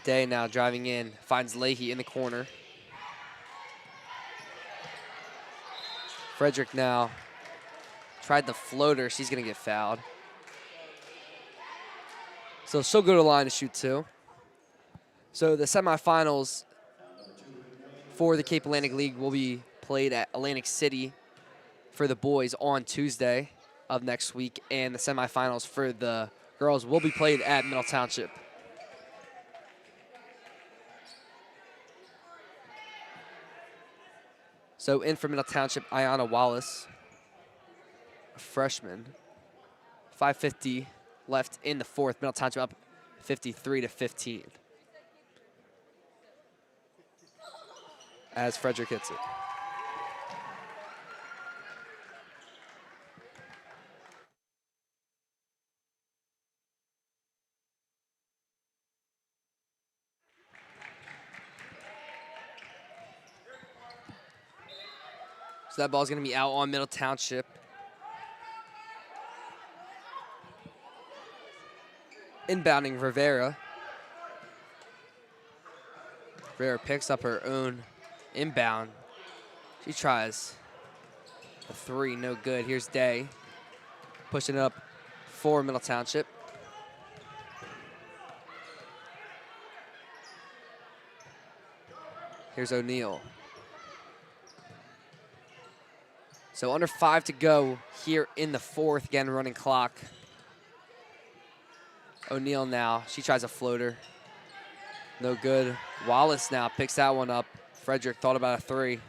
S2: Day now driving in, finds Leahy in the corner. Frederick now tried the floater. She's going to get fouled. So she'll go to the line to shoot two. So the semifinals for the Cape Atlantic League will be played at Atlantic City for the boys on Tuesday of next week, and the semifinals for the girls will be played at Middle Township. So in for Middle Township, Ayanna Wallace, a freshman. 5:50 left in the fourth. Middle Township up 53-15. As Frederick hits it. So that ball's going to be out on Middle Township. Inbounding Rivera. Rivera picks up her own inbound. She tries a three, no good. Here's Day, pushing it up for Middle Township. Here's O'Neal. So under 5 to go here in the fourth. Again, running clock. O'Neal now, she tries a floater. No good. Wallace now picks that one up. Frederick thought about a three.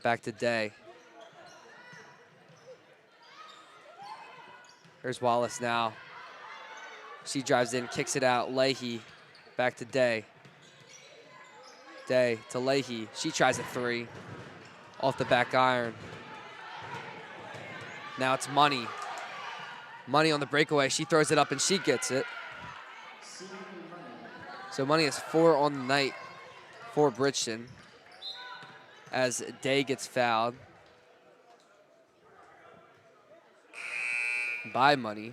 S2: Back to Day. Here's Wallace now. She drives in, kicks it out. Leahy, back to Day. Day to Leahy. She tries a three. Off the back iron. Now it's Money. Money on the breakaway. She throws it up and she gets it. So Money is 4 on the night for Bridgeton as Day gets fouled by Money.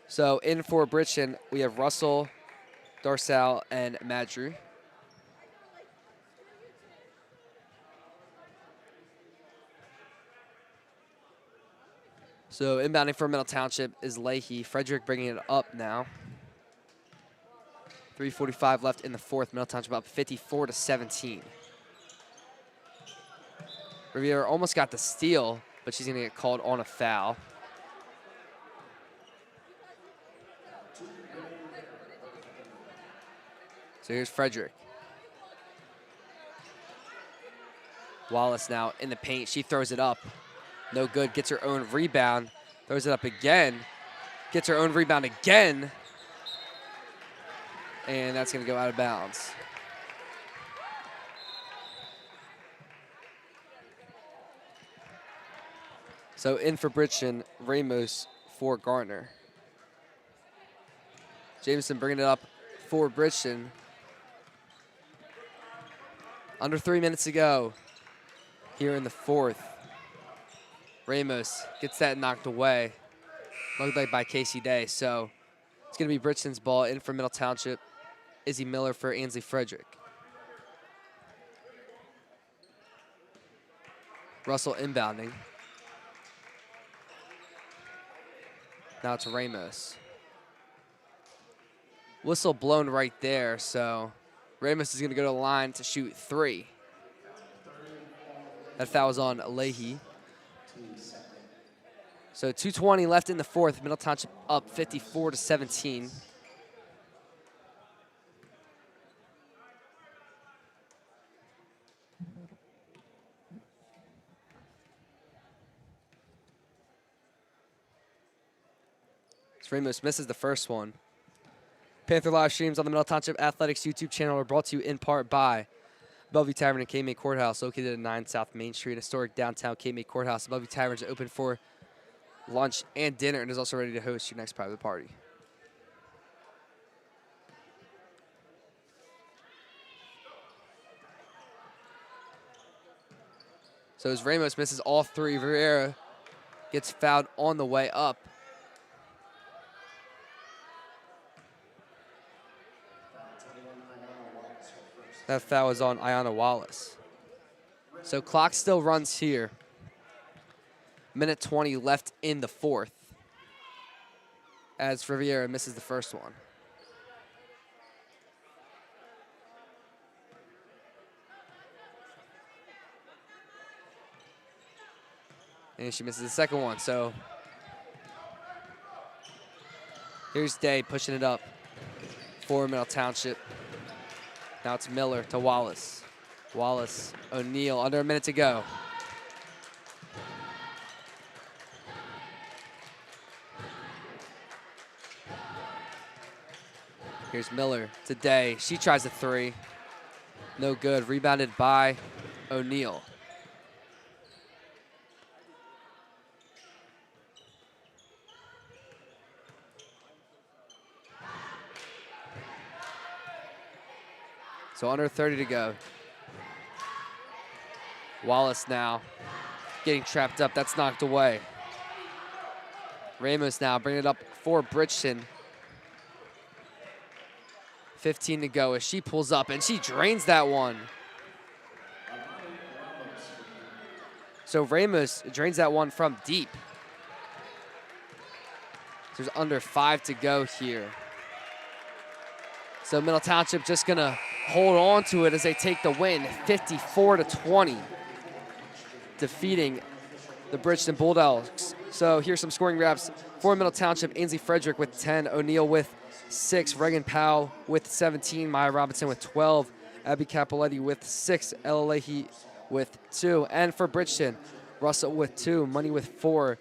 S2: So in for Bridgeton, we have Russell, Darsal, and Madry. So inbounding for Middle Township is Leahy. Frederick bringing it up now. 3:45 left in the fourth. Middle Township up 54-17. Riviera almost got the steal, but she's going to get called on a foul. So here's Frederick. Wallace now in the paint. She throws it up. No good. Gets her own rebound. Throws it up again. Gets her own rebound again. And that's going to go out of bounds. So in for Bridgeton, Ramos for Garner. Jameson bringing it up for Bridgeton. Under 3 minutes to go here in the fourth. Ramos gets that knocked away. Looked like by Casey Day. So it's going to be Bridgeton's ball in for Middle Township. Izzy Miller for Ansley Frederick. Russell inbounding. Now it's Ramos. Whistle blown right there, so Ramos is going to go to the line to shoot 3. That foul was on Leahy. So 2:20 left in the fourth. Middle Township up 54-17. Ramos misses the first one. Panther live streams on the Middle Township Athletics YouTube channel are brought to you in part by Bellevue Tavern and Cape Courthouse, located at 9 South Main Street, historic downtown Cape Courthouse. Bellevue Tavern is open for lunch and dinner and is also ready to host your next private party. So as Ramos misses all 3, Vieira gets fouled on the way up. That foul is on Ayanna Wallace. So clock still runs here. Minute 20 left in the fourth as Riviera misses the first one. And she misses the second one, so here's Day pushing it up for Middle Township. Now it's Miller to Wallace. Wallace, O'Neal, under a minute to go. Here's Miller to Day. She tries a 3. No good. Rebounded by O'Neal. So under 30 to go. Wallace now getting trapped up. That's knocked away. Ramos now bringing it up for Bridgeton. 15 to go as she pulls up and she drains that one. So Ramos drains that one from deep. There's under 5 to go here. So Middle Township just gonna hold on to it as they take the win, 54-20, defeating the Bridgeton Bulldogs. So here's some scoring grabs for Middle Township. Ansley Frederick with 10, O'Neal with 6, Reagan Powell with 17, Maya Robinson with 12, Abby Capoletti with 6, Ella Leahy with 2, and for Bridgeton, Russell with 2, Money with 4,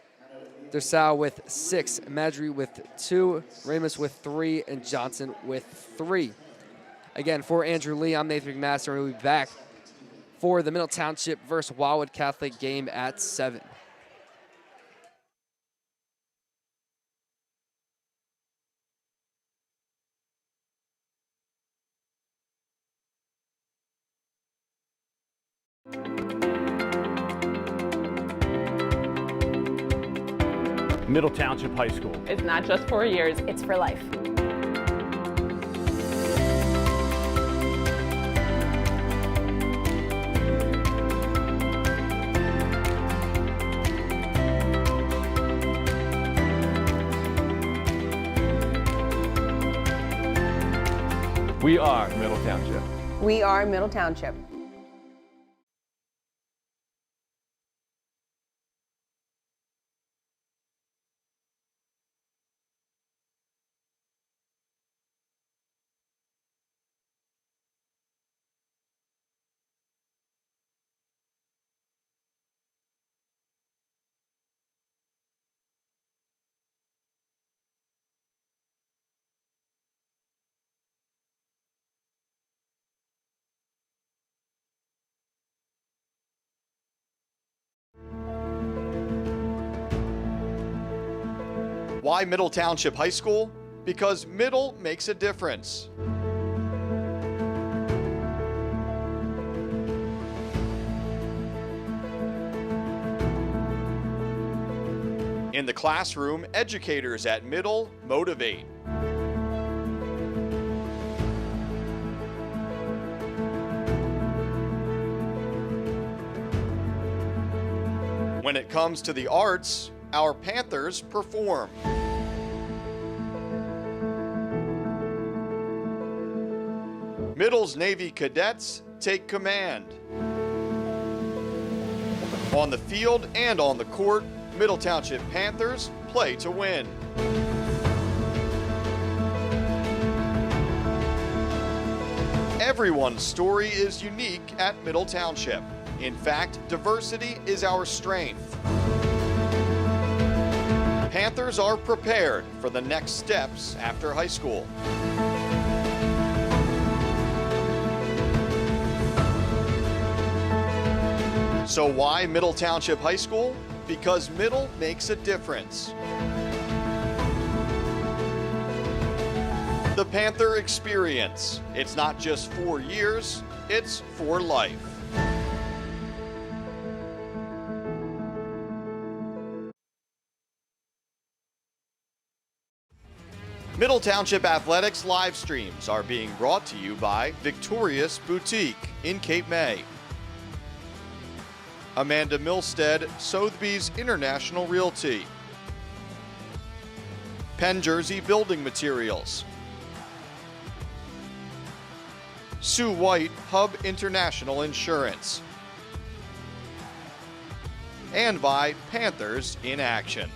S2: Dersau with 6, Madry with 2, Ramos with 3, and Johnson with 3. Again, for Andrew Lee, I'm Nathan McMaster, and we'll be back for the Middle Township versus Wildwood Catholic game at 7.
S1: Middle Township High School.
S3: It's not just 4 years, it's for life.
S1: We are Middle Township.
S3: We are Middle Township.
S6: Why Middle Township High School? because middle makes a difference. In the classroom, educators at middle motivate. When it comes to the arts, our Panthers perform. Middle's Navy cadets take command. On the field and on the court, Middle Township Panthers play to win. Everyone's story is unique at Middle Township. In fact, diversity is our strength. Panthers are prepared for the next steps after high school. So why Middle Township High School? Because middle makes a difference. The Panther experience. It's not just 4 years, it's for life. Middle Township Athletics live streams are being brought to you by Victorious Boutique in Cape May, Amanda Milstead, Sotheby's International Realty, Penn Jersey Building Materials, Sue White Hub International Insurance, and by Panthers in Action.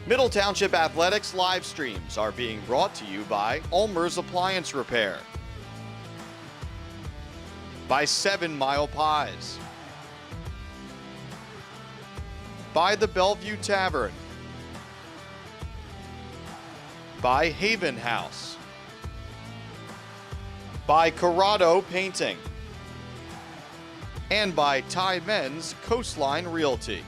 S6: Middle Township Athletics live streams are being brought to you by ULMER'S Appliance Repair, by 7 Mile Pies, by the Bellevue Tavern, by Haven House, by Corrado Painting, and by MENZ Coastline Realty.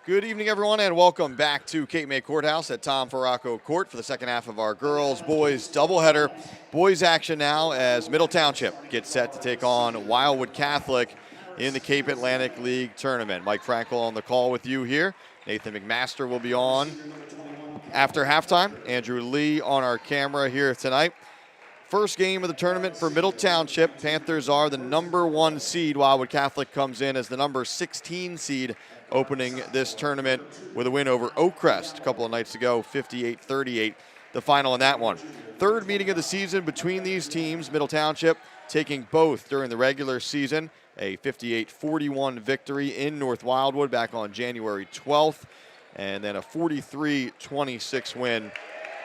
S6: Good evening, everyone, and welcome back to Cape May Courthouse at Tom Farraco Court for the second half of our girls-boys doubleheader. Boys action now as Middle Township gets set to take on Wildwood Catholic in the Cape Atlantic League tournament. Mike Frankel on the call with you here. Nathan McMaster will be on after halftime. Andrew Lee on our camera here tonight. First game of the tournament for Middle Township. Panthers are the #1 seed. Wildwood Catholic comes in as the number 16 seed, opening this tournament with a win over Oakcrest a couple of nights ago, 58-38, the final in that one. Third meeting of the season between these teams. Middle Township taking both during the regular season, a 58-41 victory in North Wildwood back on January 12th, and then a 43-26 win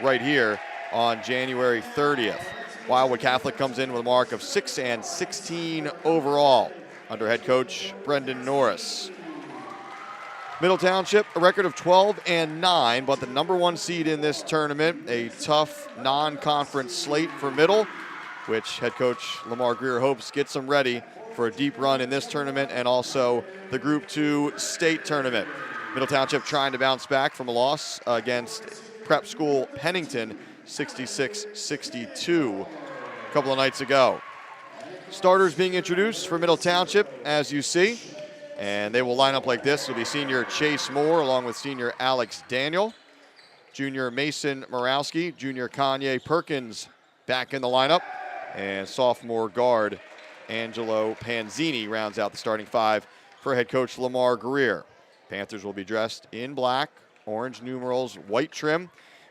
S6: right here on January 30th. Wildwood Catholic comes in with a mark of 6-16 overall under head coach Brendan Norris. Middle Township, a record of 12-9, but the #1 seed in this tournament. A tough non-conference slate for Middle, which head coach Lamar Greer hopes gets them ready for a deep run in this tournament and also the Group 2 state tournament. Middle Township trying to bounce back from a loss against prep school Pennington, 66-62 a couple of nights ago. Starters being introduced for Middle Township, as you see. And they will line up like this. It'll be senior Chase Moore along with senior Alex Daniel. Junior Mason Morawski, junior Kanye Perkins back in the lineup. And sophomore guard Angelo Panzini rounds out the starting five for head coach Lamar Greer. Panthers will be dressed in black, orange numerals, white trim.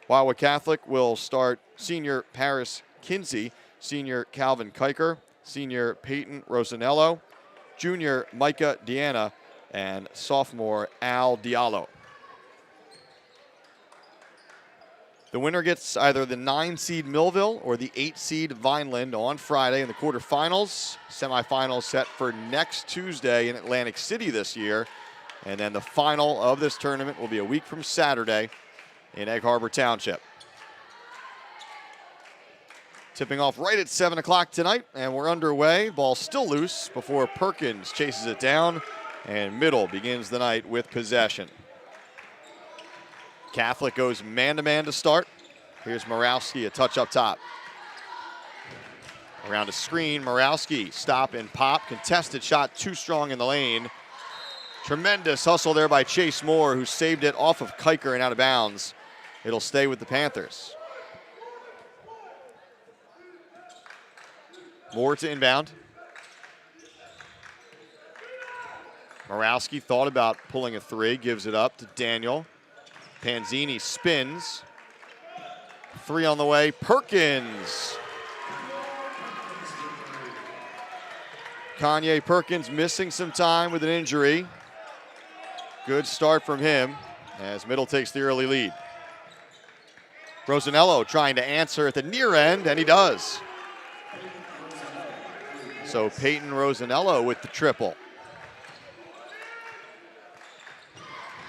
S6: Wildwood Catholic will start senior Paris Kinsey, senior Calvin Kiker, senior Peyton Rosanello, junior Micah Deanna, and sophomore Al Diallo. The winner gets either the 9 seed Millville or the 8 seed Vineland on Friday in the quarterfinals. Semifinals set for next Tuesday in Atlantic City this year. And then the final of this tournament will be a week from Saturday in Egg Harbor Township. Tipping off right at 7 o'clock tonight, and we're underway. Ball still loose before Perkins chases it down, and Middle begins the night with possession. Catholic goes man-to-man to start. Here's Morawski, a touch up top. Around a screen, Morawski, stop and pop. Contested shot, too strong in the lane. Tremendous hustle there by Chase Moore, who saved it off of Kiker and out of bounds. It'll stay with the Panthers. Moore to inbound. Morawski thought about pulling a three, gives it up to Daniel. Panzini spins. 3 on the way, Perkins. Kanye Perkins missing some time with an injury. Good start from him as Middle takes the early lead. Rosanello trying to answer at the near end, and he does. So Peyton Rosanello with the triple.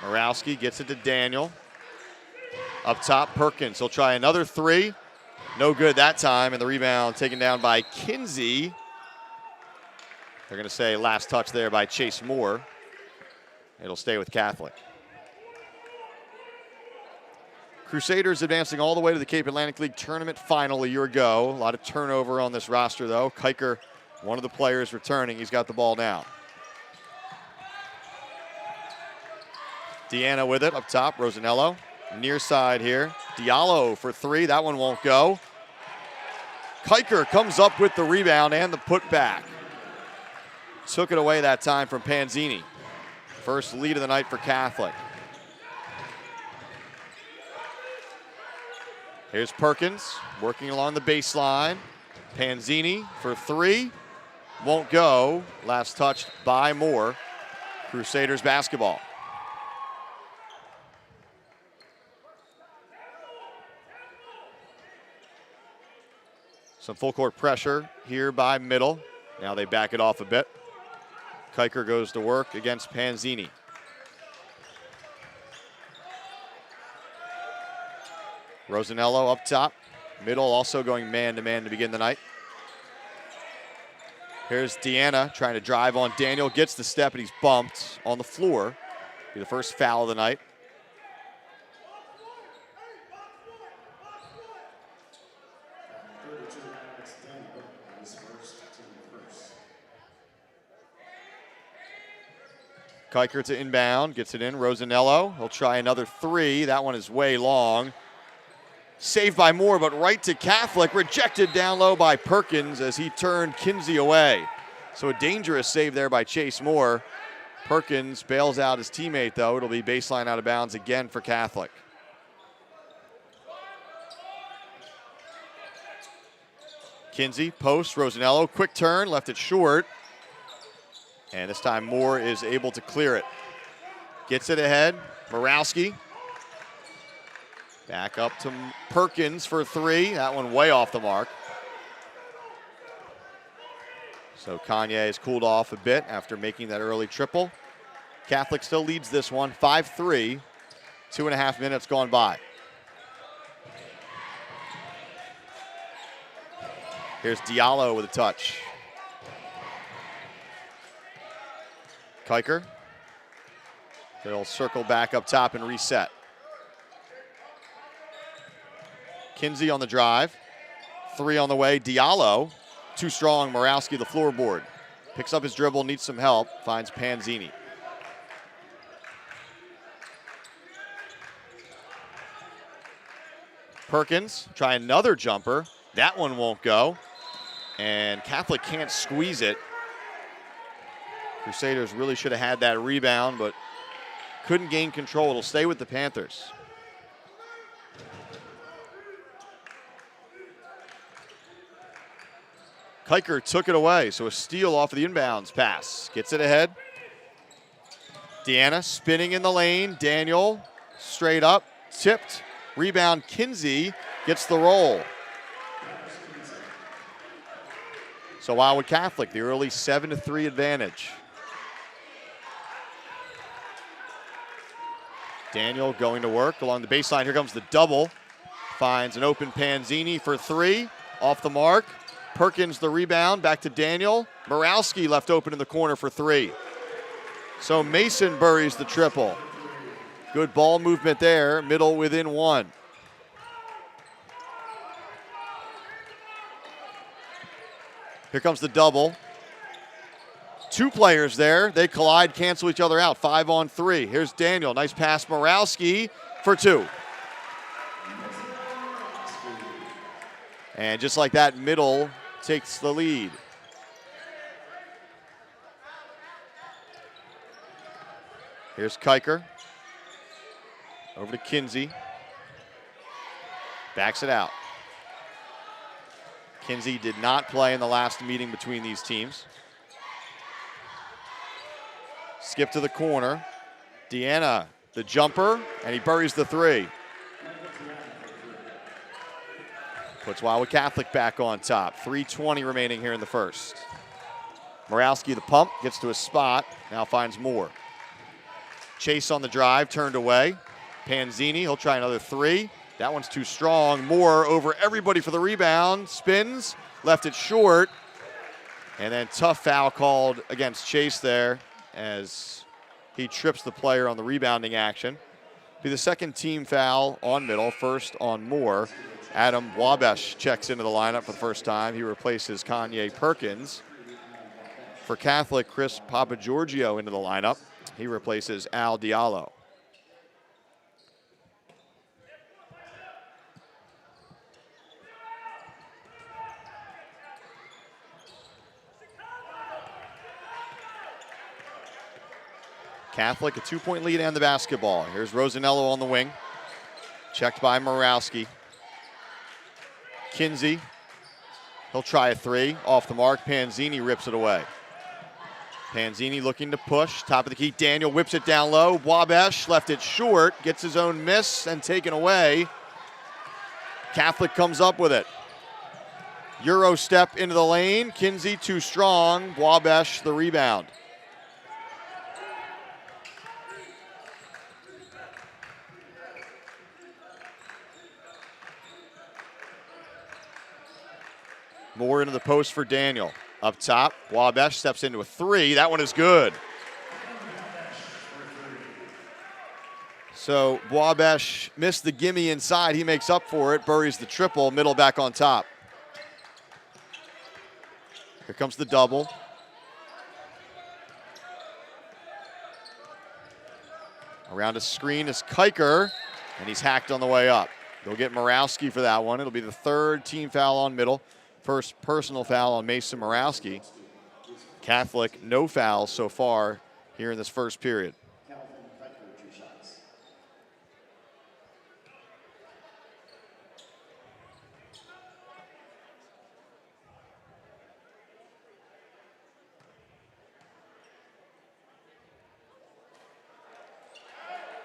S6: Morawski gets it to Daniel. Up top, Perkins. He'll try another 3. No good that time, and the rebound taken down by Kinsey. They're going to say last touch there by Chase Moore. It'll stay with Catholic. Crusaders advancing all the way to the Cape Atlantic League Tournament final a year ago. A lot of turnover on this roster, though. Kiker, one of the players returning. He's got the ball now. Deanna with it up top, Rosanello. Near side here. Diallo for 3. That one won't go. Kiker comes up with the rebound and the putback. Took it away that time from Panzini. First lead of the night for Catholic. Here's Perkins working along the baseline. Panzini for 3. Won't go. Last touched by Moore. Crusaders basketball. Some full court pressure here by Middle. Now they back it off a bit. Kiker goes to work against Panzini. Rosanello up top. Middle also going man-to-man to begin the night. Here's Deanna trying to drive on Daniel. Gets the step, and he's bumped on the floor. Be the first foul of the night. Kiker to inbound, gets it in. Rosanello, he'll try another 3. That one is way long. Saved by Moore, but right to Catholic. Rejected down low by Perkins as he turned Kinsey away. So a dangerous save there by Chase Moore. Perkins bails out his teammate, though. It'll be baseline out of bounds again for Catholic. Kinsey, post, Rosanello, quick turn, left it short. And this time Moore is able to clear it. Gets it ahead, Morawski. Back up to Perkins for 3. That one way off the mark. So Kanye has cooled off a bit after making that early triple. Catholic still leads this one, 5-3. 2.5 minutes gone by. Here's Diallo with a touch. Kiker. They'll circle back up top and reset. Kinsey on the drive. 3 on the way. Diallo, too strong. Morawski the floorboard. Picks up his dribble, needs some help. Finds Panzini. Perkins, try another jumper. That one won't go. And Catholic can't squeeze it. Crusaders really should have had that rebound, but couldn't gain control. It'll stay with the Panthers. Kiker took it away, so a steal off of the inbounds pass. Gets it ahead. Deanna spinning in the lane. Daniel straight up, tipped. Rebound, Kinsey gets the roll. So Wildwood Catholic, the early 7-3 advantage. Daniel going to work along the baseline. Here comes the double. Finds an open Panzini for 3. Off the mark. Perkins the rebound. Back to Daniel. Morawski left open in the corner for 3. So Mason buries the triple. Good ball movement there. Middle within 1. Here comes the double. 2 players there. They collide, cancel each other out. 5-on-3. Here's Daniel. Nice pass. Morawski for 2. And just like that, Middle takes the lead. Here's Kiker. Over to Kinsey. Backs it out. Kinsey did not play in the last meeting between these teams. Skip to the corner. Deanna, the jumper, and he buries the three. Puts Wildwood Catholic back on top. 3:20 remaining here in the first. Morawski, the pump, gets to a spot, now finds Moore. Chase on the drive, turned away. Panzini, he'll try another three. That one's too strong. Moore over everybody for the rebound. Spins, left it short. And then tough foul called against Chase there as he trips the player on the rebounding action. Be the second team foul on Middle, first on Moore. Adam Wabash checks into the lineup for the first time. He replaces Kanye Perkins. For Catholic, Chris Papagiorgio into the lineup. He replaces Al Diallo. Catholic, a 2-point lead and the basketball. Here's Rosanello on the wing. Checked by Morawski. Kinsey, he'll try a three. Off the mark, Panzini rips it away. Panzini looking to push. Top of the key, Daniel whips it down low. Wabash left it short, gets his own miss and taken away. Catholic comes up with it. Euro step into the lane. Kinsey too strong. Wabash the rebound. Moore into the post for Daniel. Up top, Wabash steps into a three. That one is good. So Wabash missed the gimme inside. He makes up for it, buries the triple, Middle back on top. Here comes the double. Around a screen is Kiker, and he's hacked on the way up. They'll get Morawski for that one. It'll be the third team foul on Middle. First personal foul on Mason Morawski. Catholic, no fouls so far here in this first period.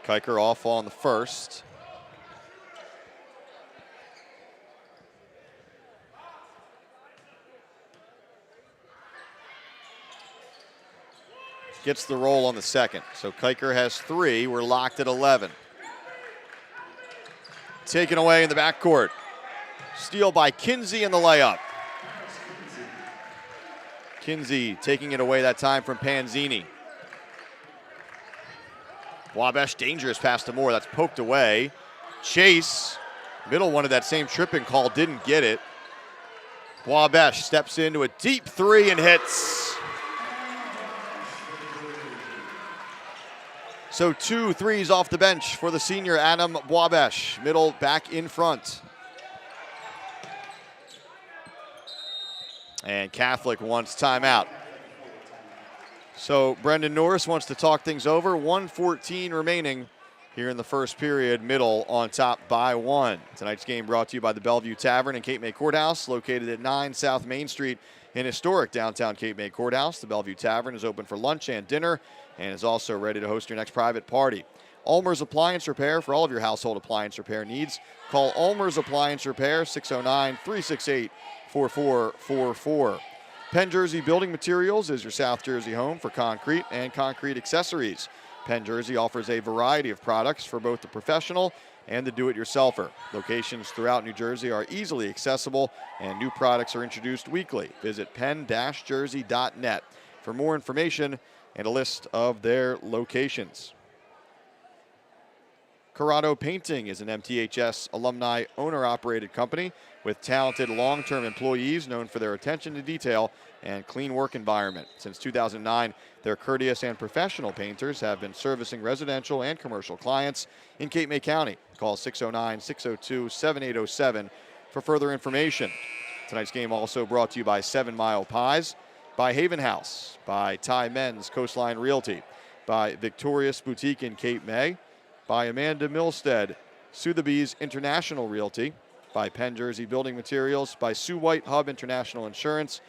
S6: Kiker off on the first. Gets the roll on the second. So Kiker has three. We're locked at 11. Taken away in the backcourt. Steal by Kinsey in the layup. Kinsey taking it away that time from Panzini. Wabash, dangerous pass to Moore. That's poked away. Chase, Middle wanted that same tripping call, didn't get it. Wabash steps into a deep three and hits. So 2 threes off the bench for the senior Adam Wabash. Middle back in front. And Catholic wants timeout. So Brendan Norris wants to talk things over. 1:14 remaining here in the first period. Middle on top by 1. Tonight's game brought to you by the Bellevue Tavern and Cape May Courthouse, located at 9 South Main Street in historic downtown Cape May Courthouse. The Bellevue Tavern is open for lunch and dinner and is also ready to host your next private party. ULMER'S Appliance Repair for all of your household appliance repair needs. Call ULMER'S Appliance Repair, 609-368-4444. Penn Jersey Building Materials is your South Jersey home for concrete and concrete accessories. Penn Jersey offers a variety of products for both the professional and the do-it-yourselfer. Locations throughout New Jersey are easily accessible and new products are introduced weekly. Visit penn-jersey.net for more information and a list of their locations. Corrado Painting is an MTHS alumni owner-operated company with talented long-term employees known for their attention to detail and clean work environment. Since 2009, their courteous and professional painters have been servicing residential and commercial clients in Cape May County. Call 609-602-7807 for further information. Tonight's game also brought to you by 7 Mile Pies, by Haven House, by MENZ Coastline Realty, by Victorious Boutique in Cape May, by Amanda Milstead, SOTHEBY'S International Realty, by Penn Jersey Building Materials, by Sue White Hub International Insurance,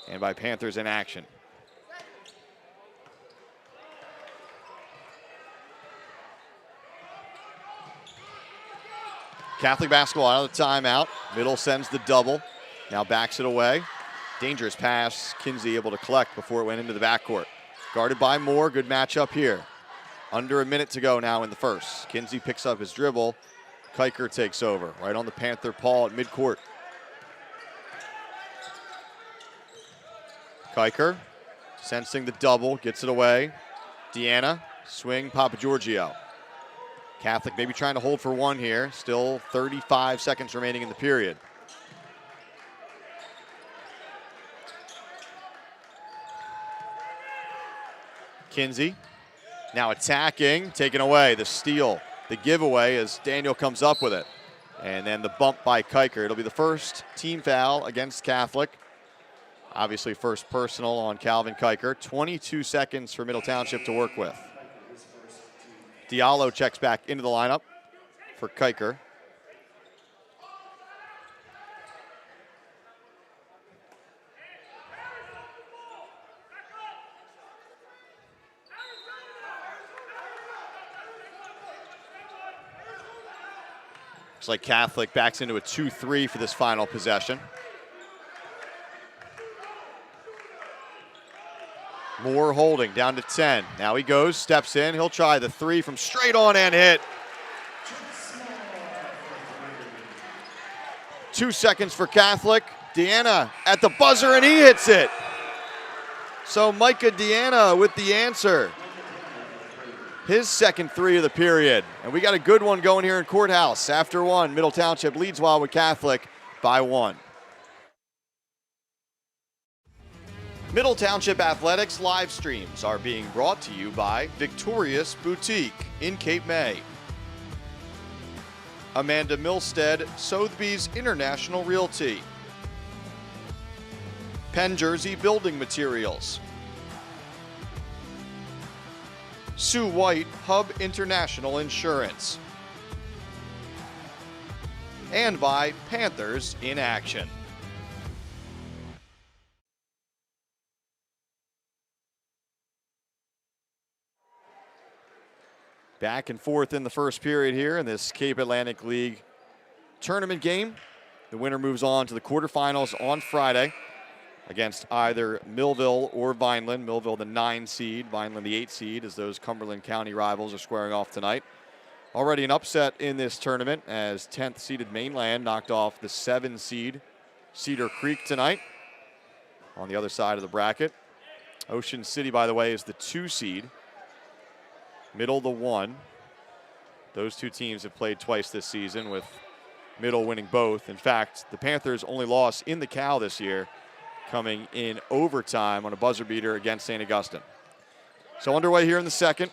S6: and by Panthers in Action. Catholic basketball out of the timeout. Middle sends the double. Now backs it away. Dangerous pass. Kinsey able to collect before it went into the backcourt. Guarded by Moore. Good matchup here. Under a minute to go now in the first. Kinsey picks up his dribble. Kiker takes over. Right on the Panther paw at midcourt. Kiker sensing the double. Gets it away. Deanna. Swing. Papagiorgio. Catholic maybe trying to hold for one here. Still 35 seconds remaining in the period. Kinsey now attacking, taken away. The steal, the giveaway as Daniel comes up with it. And then the bump by Kiker. It'll be the first team foul against Catholic. Obviously first personal on Calvin Kiker. 22 seconds for Middle Township to work with. Diallo checks back into the lineup for Kiker. Looks like Catholic backs into a 2-3 for this final possession. Moore holding, down to 10. Now he goes, steps in. He'll try the three from straight on and hit. 2 seconds for Catholic. Deanna at the buzzer, and he hits it. So Micah Deanna with the answer. His second three of the period. And we got a good one going here in Courthouse. After one, Middle Township leads Wildwood Catholic by 1. Middle Township Athletics live streams are being brought to you by Victorious Boutique in Cape May, Amanda Milstead, Sotheby's International Realty, Penn Jersey Building Materials, Sue White Hub International Insurance, and by Panthers in Action. Back and forth in the first period here in this Cape Atlantic League tournament game. The winner moves on to the quarterfinals on Friday against either Millville or Vineland. Millville the 9 seed, Vineland the 8 seed, as those Cumberland County rivals are squaring off tonight. Already an upset in this tournament as 10th seeded Mainland knocked off the 7 seed Cedar Creek tonight on the other side of the bracket. Ocean City, by the way, is the 2 seed. Middle the 1. Those two teams have played twice this season, with Middle winning both. In fact, the Panthers' only loss in the Cal this year coming in overtime on a buzzer beater against St. Augustine. So underway here in the second.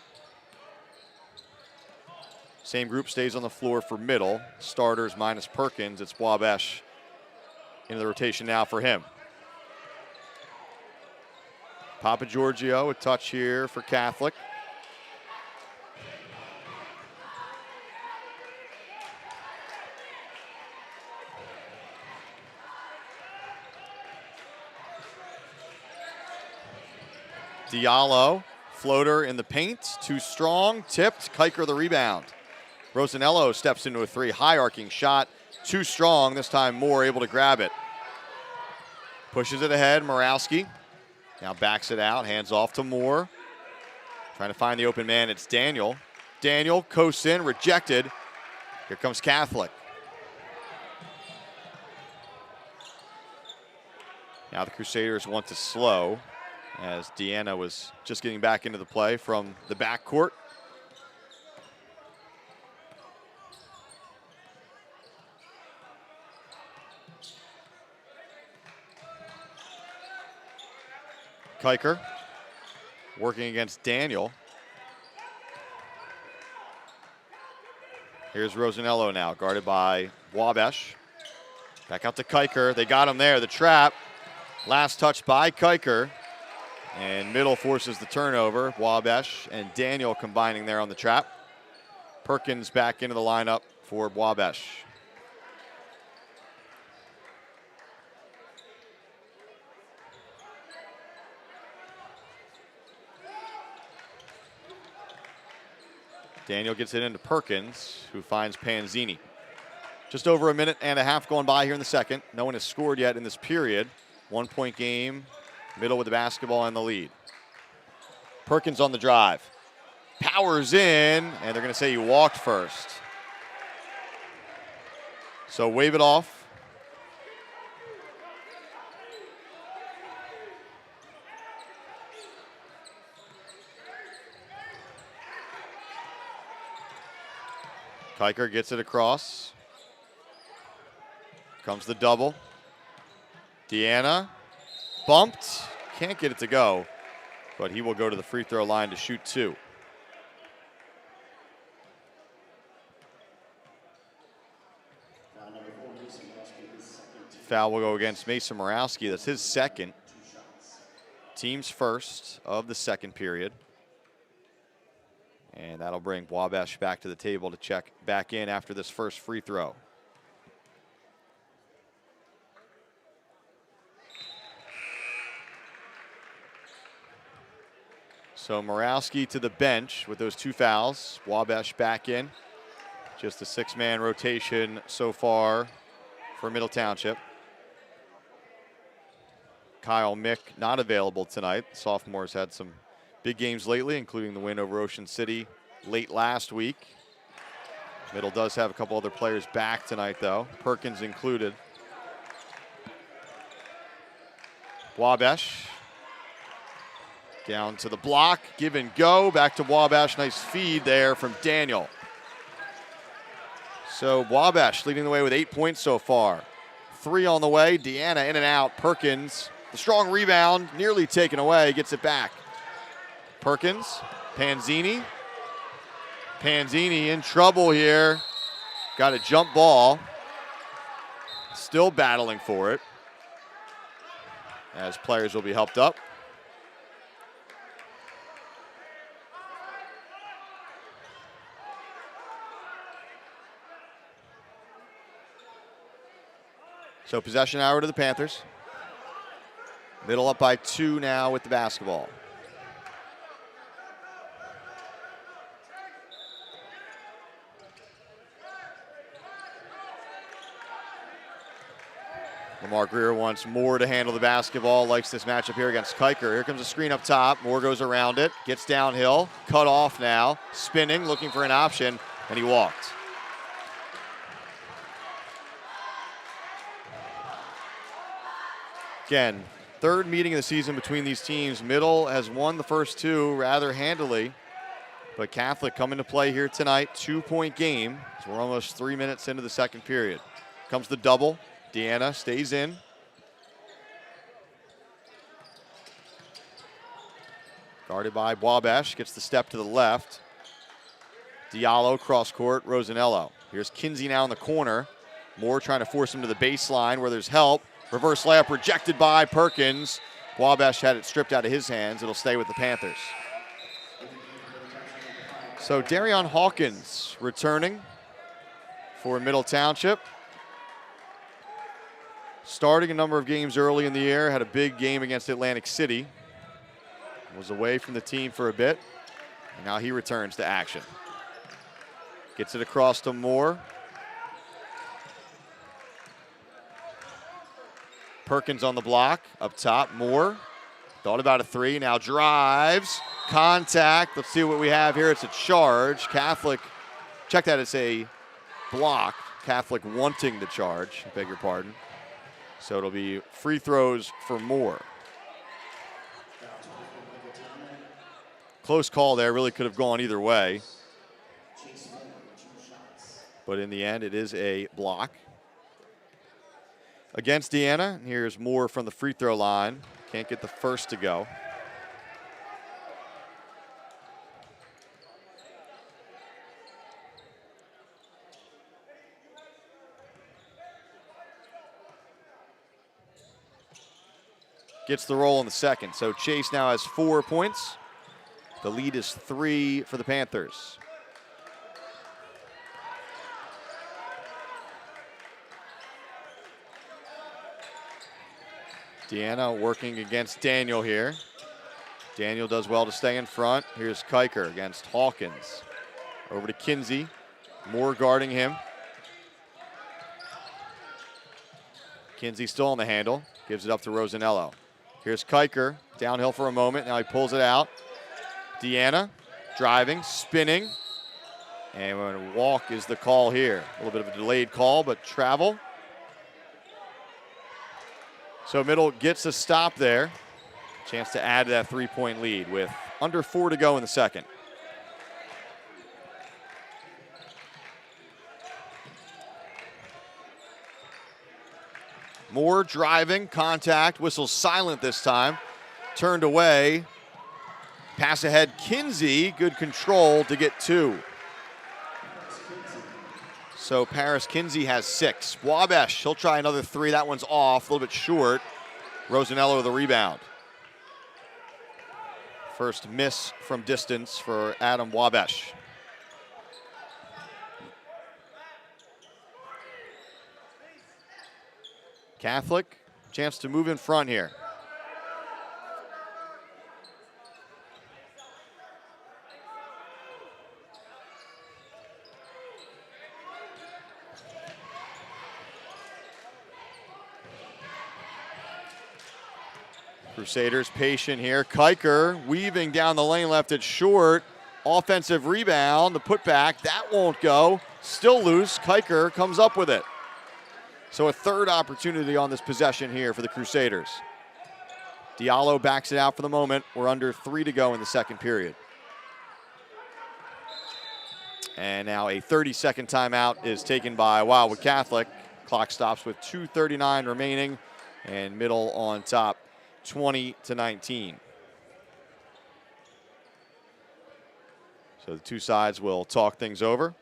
S6: Same group stays on the floor for Middle. Starters minus Perkins. It's Wabash into the rotation now for him. Papagiorgio, a touch here for Catholic. Diallo, floater in the paint, too strong, tipped, Kiker the rebound. Rosanello steps into a 3, high arcing shot, too strong, this time Moore able to grab it. Pushes it ahead, Morawski, now backs it out, hands off to Moore. Trying to find the open man, it's Daniel. Daniel coasts in, rejected. Here comes Catholic. Now the Crusaders want to slow, as Deanna was just getting back into the play from the backcourt. Kiker working against Daniel. Here's Rosanello now, guarded by Wabash. Back out to Kiker. They got him there, the trap. Last touch by Kiker. And Middle forces the turnover. Wabash and Daniel combining there on the trap. Perkins back into the lineup for Wabash. Daniel gets it into Perkins, who finds Panzini. Just over a minute and a half going by here in the second. No one has scored yet in this period. 1 point game, middle with the basketball and the lead. Perkins on the drive. Powers in, and they're going to say he walked first. So wave it off. Kiker gets it across. Comes the double. Deanna bumped. Can't get it to go, but he will go to the free throw line to shoot 2. Foul will go against Mason Morawski. That's his second. Team's first of the second period. And that'll bring Wabash back to the table to check back in after this first free throw. So Morawski to the bench with those 2 fouls. Wabash back in. Just a 6-man rotation so far for Middle Township. Kyle Mick not available tonight. The sophomores had some big games lately, including the win over Ocean City late last week. Middle does have a couple other players back tonight, though, Perkins included. Wabash down to the block, give and go, back to Wabash. Nice feed there from Daniel. So Wabash leading the way with 8 points so far. 3 on the way, Deanna in and out. Perkins, the strong rebound, nearly taken away, gets it back. Perkins, Panzini. Panzini in trouble here. Got a jump ball. Still battling for it, as players will be helped up. So possession hour to the Panthers. Middle up by 2 now with the basketball. Lamar Greer wants Moore to handle the basketball, likes this matchup here against Kiker. Here comes a screen up top. Moore goes around it, gets downhill, cut off now, spinning, looking for an option, and he walked. Again, third meeting of the season between these teams. Middle has won the first 2 rather handily, but Catholic coming to play here tonight. 2-point game. So we're almost 3 minutes into the second period. Comes the double. Deanna stays in. Guarded by Wabash, gets the step to the left. Diallo cross court, Rosanello. Here's Kinsey now in the corner. Moore trying to force him to the baseline where there's help. Reverse layup rejected by Perkins. Wabash had it stripped out of his hands. It'll stay with the Panthers. So Darion Hawkins returning for Middle Township. Starting a number of games early in the year, had a big game against Atlantic City. Was away from the team for a bit, and now he returns to action. Gets it across to Moore. Perkins on the block, up top, Moore. Thought about a 3, now drives, contact. Let's see what we have here. It's a charge. Catholic, check that, it's a block. Catholic wanting the charge, I beg your pardon. So it'll be free throws for Moore. Close call there, really could have gone either way. But in the end, it is a block. Against Deanna, here's Moore from the free throw line. Can't get the first to go. Gets the roll in the second. So Chase now has 4 points. The lead is 3 for the Panthers. Deanna working against Daniel here. Daniel does well to stay in front. Here's Kiker against Hawkins. Over to Kinsey. Moore guarding him. Kinsey still on the handle. Gives it up to Rosanello. Here's Kiker. Downhill for a moment. Now he pulls it out. Deanna driving, spinning. And we're going to walk is the call here. A little bit of a delayed call, but travel. So Middle gets a stop there. Chance to add to that 3-point lead with under 4 to go in the second. Moore driving, contact, whistle silent this time. Turned away. Pass ahead, Kinsey, good control to get 2. So Paris Kinsey has 6. Wabash, he'll try another 3. That one's off, a little bit short. Rosanello with a rebound. First miss from distance for Adam Wabash. Catholic, chance to move in front here. Crusaders patient here. Kiker weaving down the lane, left it short. Offensive rebound, the putback, that won't go. Still loose, Kiker comes up with it. So a third opportunity on this possession here for the Crusaders. Diallo backs it out for the moment. We're under 3 to go in the second period. And now a 30-second timeout is taken by Wildwood Catholic. Clock stops with 2:39 remaining, and Middle on top, 20-19. So the two sides will talk things over.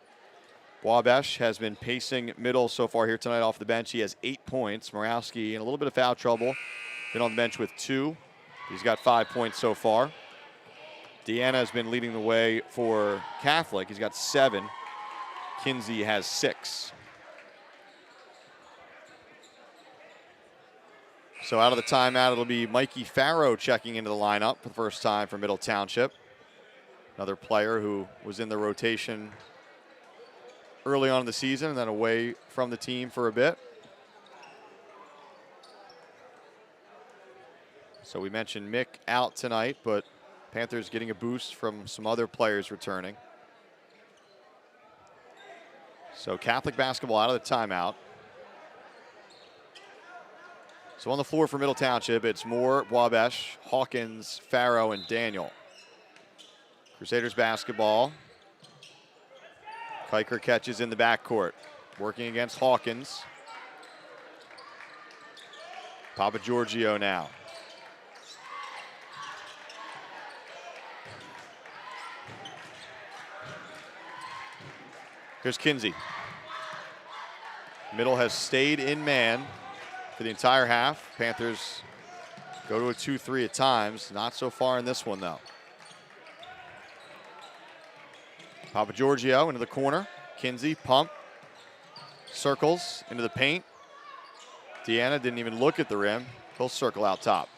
S6: Wabash has been pacing Middle so far here tonight off the bench. He has 8 points. Morawski in a little bit of foul trouble. Been on the bench with 2. He's got 5 points so far. Deanna has been leading the way for Catholic. He's got 7. Kinsey has 6. So out of the timeout, it'll be Mikey Farrow checking into the lineup for the first time for Middle Township. Another player who was in the rotation early on in the season and then away from the team for a bit. So we mentioned Mick out tonight, but Panthers getting a boost from some other players returning. So Catholic basketball out of the timeout. So on the floor for Middle Township, it's Moore, Wabash, Hawkins, Farrow, and Daniel. Crusaders basketball. Kiker catches in the backcourt, working against Hawkins. Papa Giorgio now. Here's Kinsey. Middle has stayed in man for the entire half. Panthers go to a 2-3 at times. Not so far in this one, though. Papa Giorgio into the corner. Kinsey, pump. Circles into the paint. Deanna didn't even look at the rim. He'll circle out top.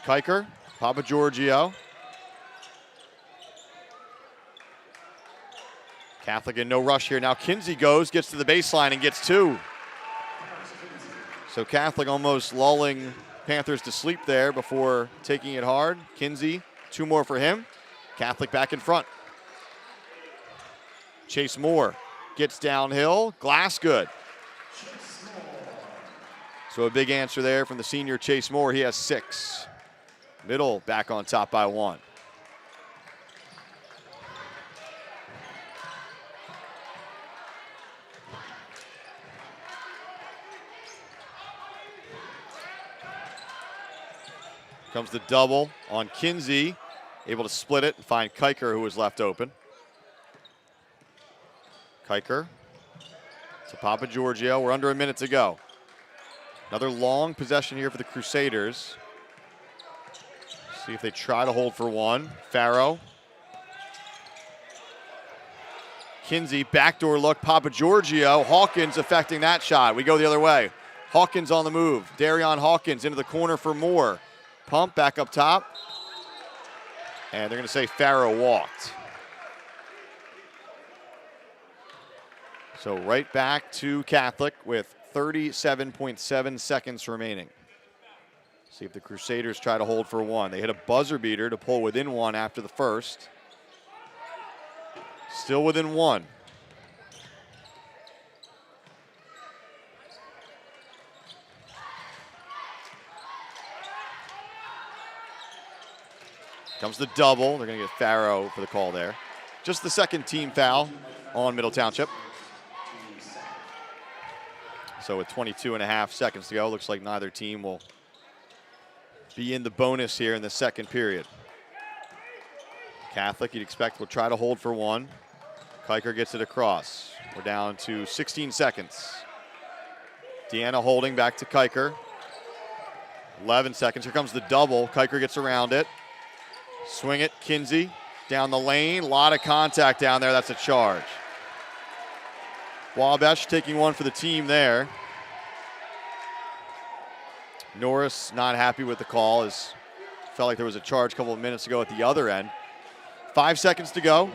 S6: Kiker, Papa Giorgio. Catholic in no rush here. Now Kinsey goes, gets to the baseline and gets 2. So Catholic almost lulling Panthers to sleep there before taking it hard. Kinsey, 2 more for him. Catholic back in front. Chase Moore gets downhill. Glass good. So a big answer there from the senior Chase Moore. He has 6. Middle back on top by 1. Comes the double on Kinsey. Able to split it and find Kiker, who was left open. Kiker to Papa Giorgio. We're under a minute to go. Another long possession here for the Crusaders. See if they try to hold for one. Farrow. Kinsey, backdoor look, Papa Giorgio. Hawkins affecting that shot. We go the other way. Hawkins on the move. Darion Hawkins into the corner for Moore. Pump back up top. And they're going to say Farrow walked. So right back to Catholic with 37.7 seconds remaining. See if the Crusaders try to hold for one. They hit a buzzer beater to pull within one after the first. Still within one. Comes the double. They're going to get Farrow for the call there. Just the second team foul on Middle Township. So with 22.5 seconds to go, looks like neither team will be in the bonus here in the second period. Catholic, you'd expect, will try to hold for one. Kiker gets it across. We're down to 16 seconds. Deanna holding back to Kiker. 11 seconds. Here comes the double. Kiker gets around it. Swing it, Kinsey. Down the lane. A lot of contact down there. That's a charge. Wabash taking one for the team there. Norris not happy with the call, as felt like there was a charge a couple of minutes ago at the other end. 5 seconds to go.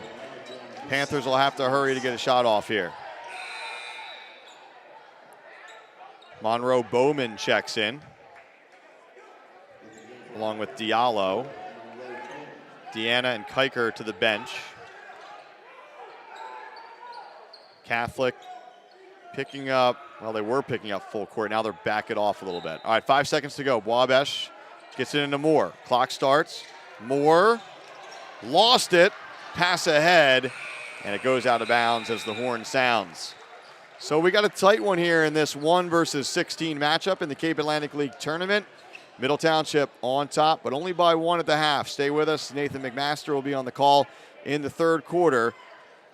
S6: Panthers will have to hurry to get a shot off here. Monroe Bowman checks in, along with Diallo. Deanna and Kiker to the bench. Catholic picking up, well, they were picking up full court. Now they're backing off a little bit. All right, 5 seconds to go. Wabash gets it into Moore. Clock starts. Moore lost it. Pass ahead. And it goes out of bounds as the horn sounds. So we got a tight one here in this 1 versus 16 matchup in the Cape Atlantic League tournament. Middle Township on top, but only by 1 at the half. Stay with us. Nathan McMaster will be on the call in the third quarter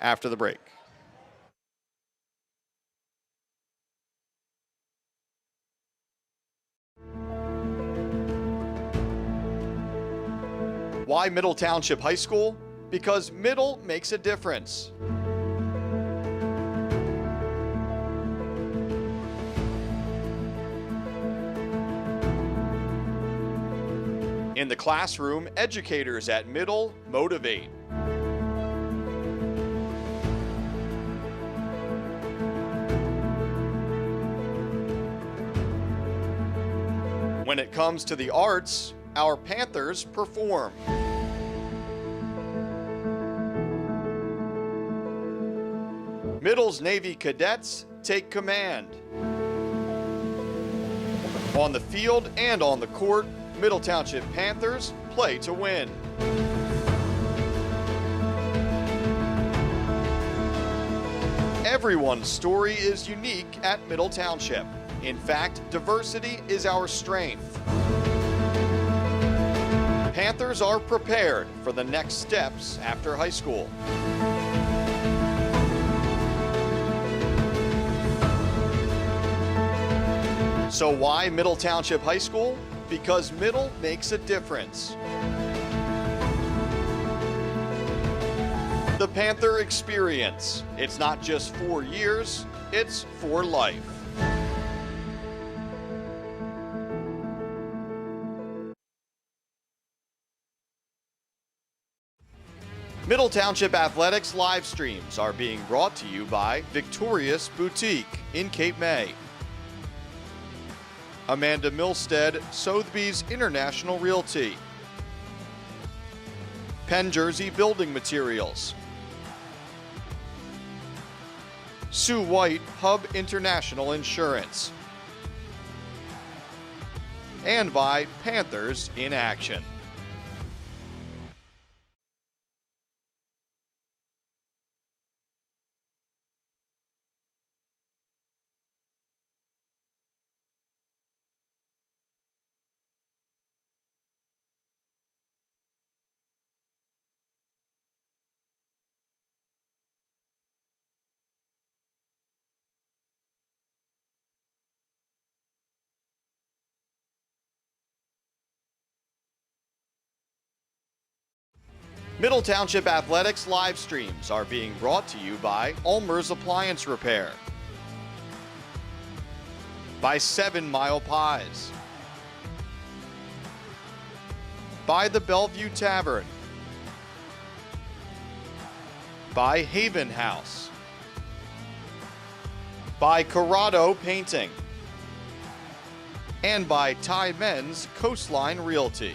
S6: after the break. Why Middle Township High School? Because Middle makes a difference. In the classroom, educators at Middle motivate. When it comes to the arts, our Panthers perform. Middle's Navy cadets take command. On the field and on the court, Middle Township Panthers play to win. Everyone's story is unique at Middle Township. In fact, diversity is our strength. Panthers are prepared for the next steps after high school. So why Middle Township High School? Because Middle makes a difference. The Panther experience. It's not just 4 years, it's for life. Middle Township Athletics live streams are being brought to you by Victorious Boutique in Cape May. Amanda Milstead, Sotheby's International Realty. Penn Jersey Building Materials. Sue White, Hub International Insurance. And by Panthers in Action. Middle Township Athletics live streams are being brought to you by ULMER'S Appliance Repair, by 7 Mile Pies, by the Bellevue Tavern, by Haven House, by Corrado Painting, and by MENZ Coastline Realty.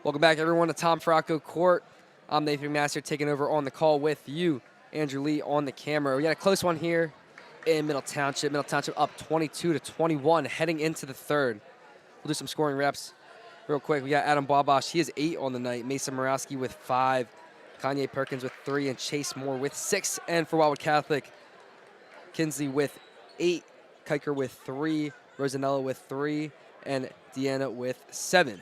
S2: Welcome back, everyone, to Tom Fracco Court. I'm Nathan Master taking over on the call with you, Andrew Lee, on the camera. We got a close one here in Middle Township. Middle Township up 22-21 heading into the third. We'll do some scoring reps real quick. We got Adam Wabash. He has 8 on the night. Mason Morawski with 5. Kanye Perkins with 3. And Chase Moore with 6. And for Wildwood Catholic, Kinsley with 8. Kiker with 3. Rosanella with 3. And Deanna with 7.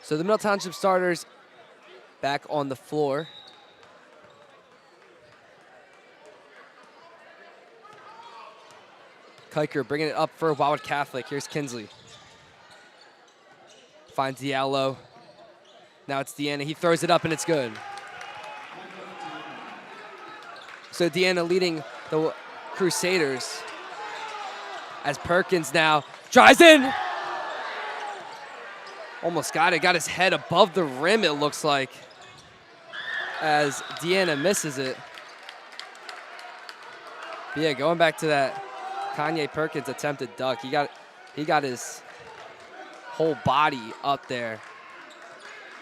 S2: So the Middle Township starters back on the floor. Kiker bringing it up for Wildwood Catholic. Here's Kinsley. Finds Diallo. Now it's Deanna. He throws it up and it's good. So Deanna leading the Crusaders as Perkins now drives in. Almost got it. Got his head above the rim, it looks like, as Deanna misses it. But yeah, going back to that Kanye Perkins attempted dunk. He got his whole body up there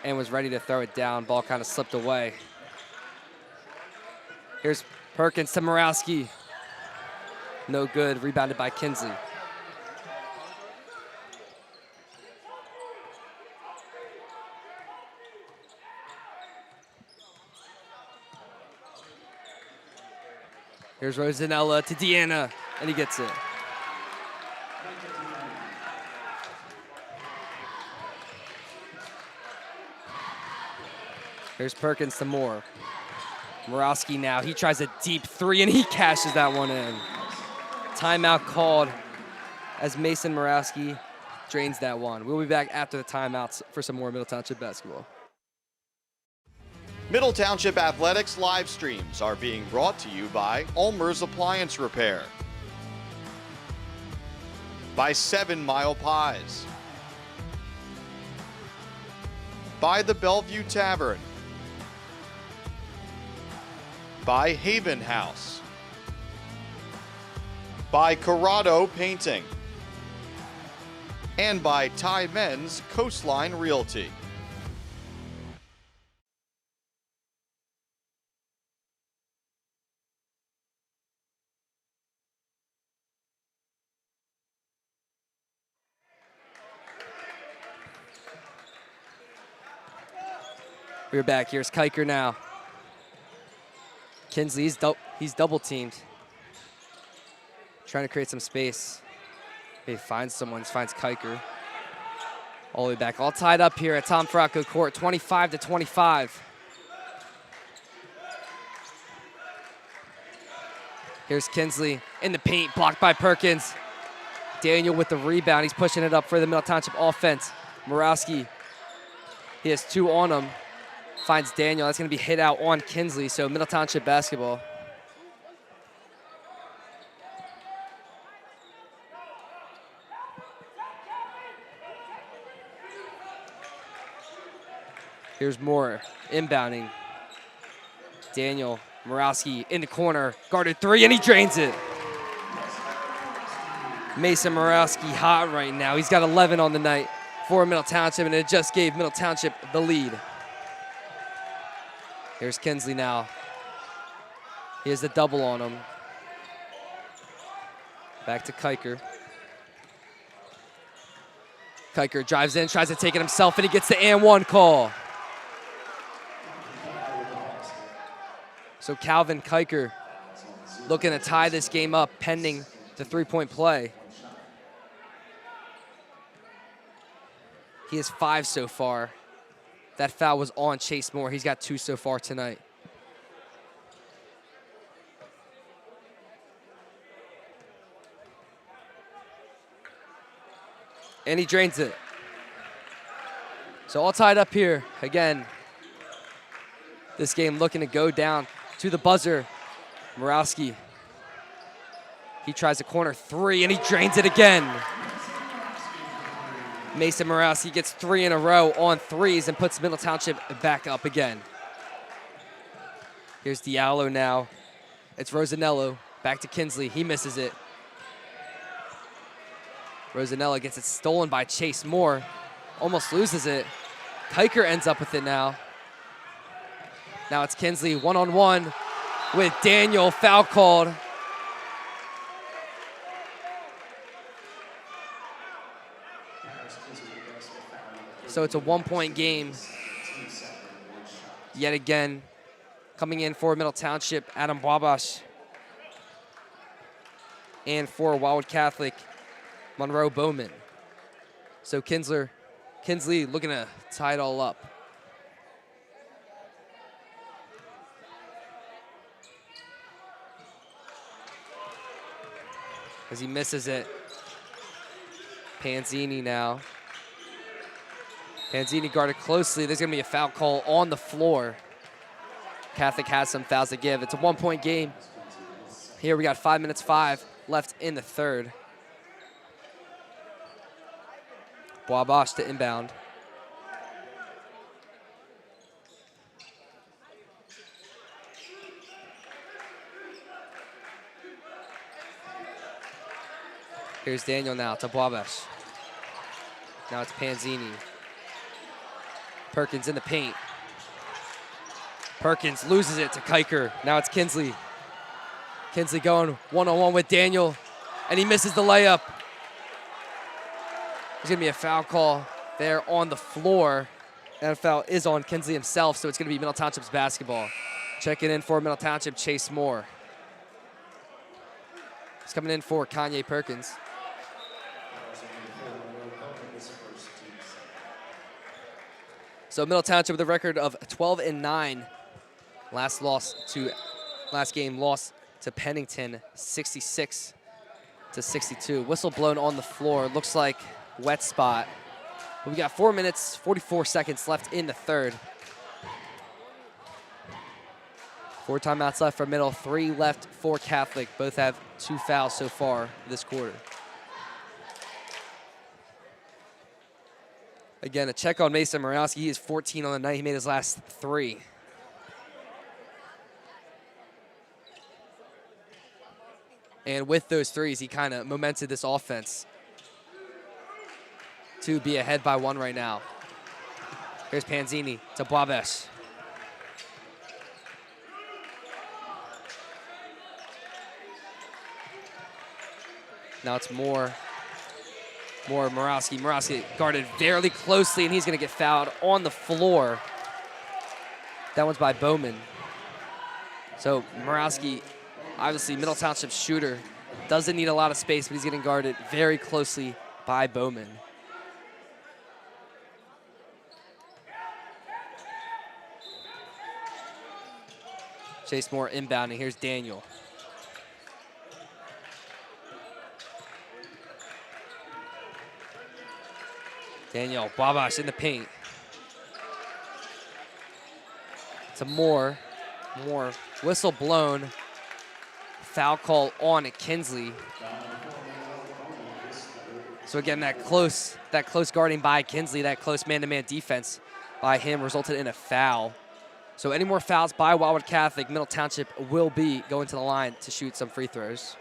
S2: and was ready to throw it down. Ball kind of slipped away. Here's Perkins to Morawski. No good. Rebounded by Kinsley. Here's Rosanella to Deanna, and he gets it. Here's Perkins to Moore. Morawski now, he tries a deep 3, and he cashes that one in. Timeout called as Mason Morawski drains that one. We'll be back after the timeouts for some more Middle Township basketball.
S6: Middle Township Athletics live streams are being brought to you by ULMER'S Appliance Repair, by 7 Mile Pies, by the Bellevue Tavern, by Haven House, by CORRADO Painting, and by MENZ Coastline Realty.
S2: We're back. Here's Kiker now. Kinsley, he's double teamed. Trying to create some space. He finds someone, finds Kiker. All the way back. All tied up here at Tom Fracco Court, 25-25. Here's Kinsley in the paint, blocked by Perkins. Daniel with the rebound. He's pushing it up for the Middle Township offense. Morawski, he has 2 on him. Finds Daniel. That's going to be hit out on Kinsley, so Middle Township basketball. Here's Moore inbounding. Daniel, Morawski in the corner, guarded 3, and he drains it. Mason Morawski hot right now. He's got 11 on the night for Middle Township, and it just gave Middle Township the lead. Here's Kinsley now. He has the double on him. Back to Kiker. Kiker drives in, tries to take it himself, and he gets the and 1 call. So Calvin Kiker looking to tie this game up pending the 3-point play. He has 5 so far. That foul was on Chase Moore. He's got 2 so far tonight. And he drains it. So all tied up here. Again, this game looking to go down to the buzzer. Morawski. He tries a corner 3, and he drains it again. Mason Morawski gets 3 in a row on 3s and puts Middle Township back up again. Here's Diallo now. It's Rosanello. Back to Kinsley. He misses it. Rosanella gets it stolen by Chase Moore. Almost loses it. Kiker ends up with it now. Now it's Kinsley one-on-one with Daniel, foul called. So it's a 1-point game. Yet again, coming in for Middle Township, Adam Wabash. And for Wildwood Catholic, Monroe Bowman. So Kinsley looking to tie it all up. As he misses it. Panzini now. Panzini guarded closely. There's going to be a foul call on the floor. Catholic has some fouls to give. It's a 1-point game. Here we got 5 minutes 5 left in the third. Wabash to inbound. Here's Daniel now to Wabash. Now it's Panzini. Perkins in the paint. Perkins loses it to Kiker. Now it's Kinsley. Kinsley going one-on-one with Daniel, and he misses the layup. There's gonna be a foul call there on the floor. And a foul is on Kinsley himself, so it's gonna be Middle Township's basketball. Checking in for Middle Township, Chase Moore. He's coming in for Kanye Perkins. So Middle Township with a record of 12-9. Last game lost to Pennington, 66-62. Whistle blown on the floor. Looks like wet spot. But we got 4 minutes, 44 seconds left in the third. 4 timeouts left for Middle, 3 left for Catholic. Both have 2 fouls so far this quarter. Again, a check on Mason Morawski. He is 14 on the night. He made his last 3. And with those threes, he kind of momented this offense to be ahead by 1 right now. Here's Panzini to Wabash. Now it's Moore Morawski. Morawski guarded fairly closely, and he's going to get fouled on the floor. That one's by Bowman. So Morawski, obviously Middle Township shooter, doesn't need a lot of space, but he's getting guarded very closely by Bowman. Chase Moore inbounding. Here's Daniel. Daniel Wabash in the paint. To Moore. Whistle blown. Foul call on Kinsley. So again, that close guarding by Kinsley, that close man-to-man defense by him resulted in a foul. So any more fouls by Wildwood Catholic, Middle Township will be going to the line to shoot some free throws.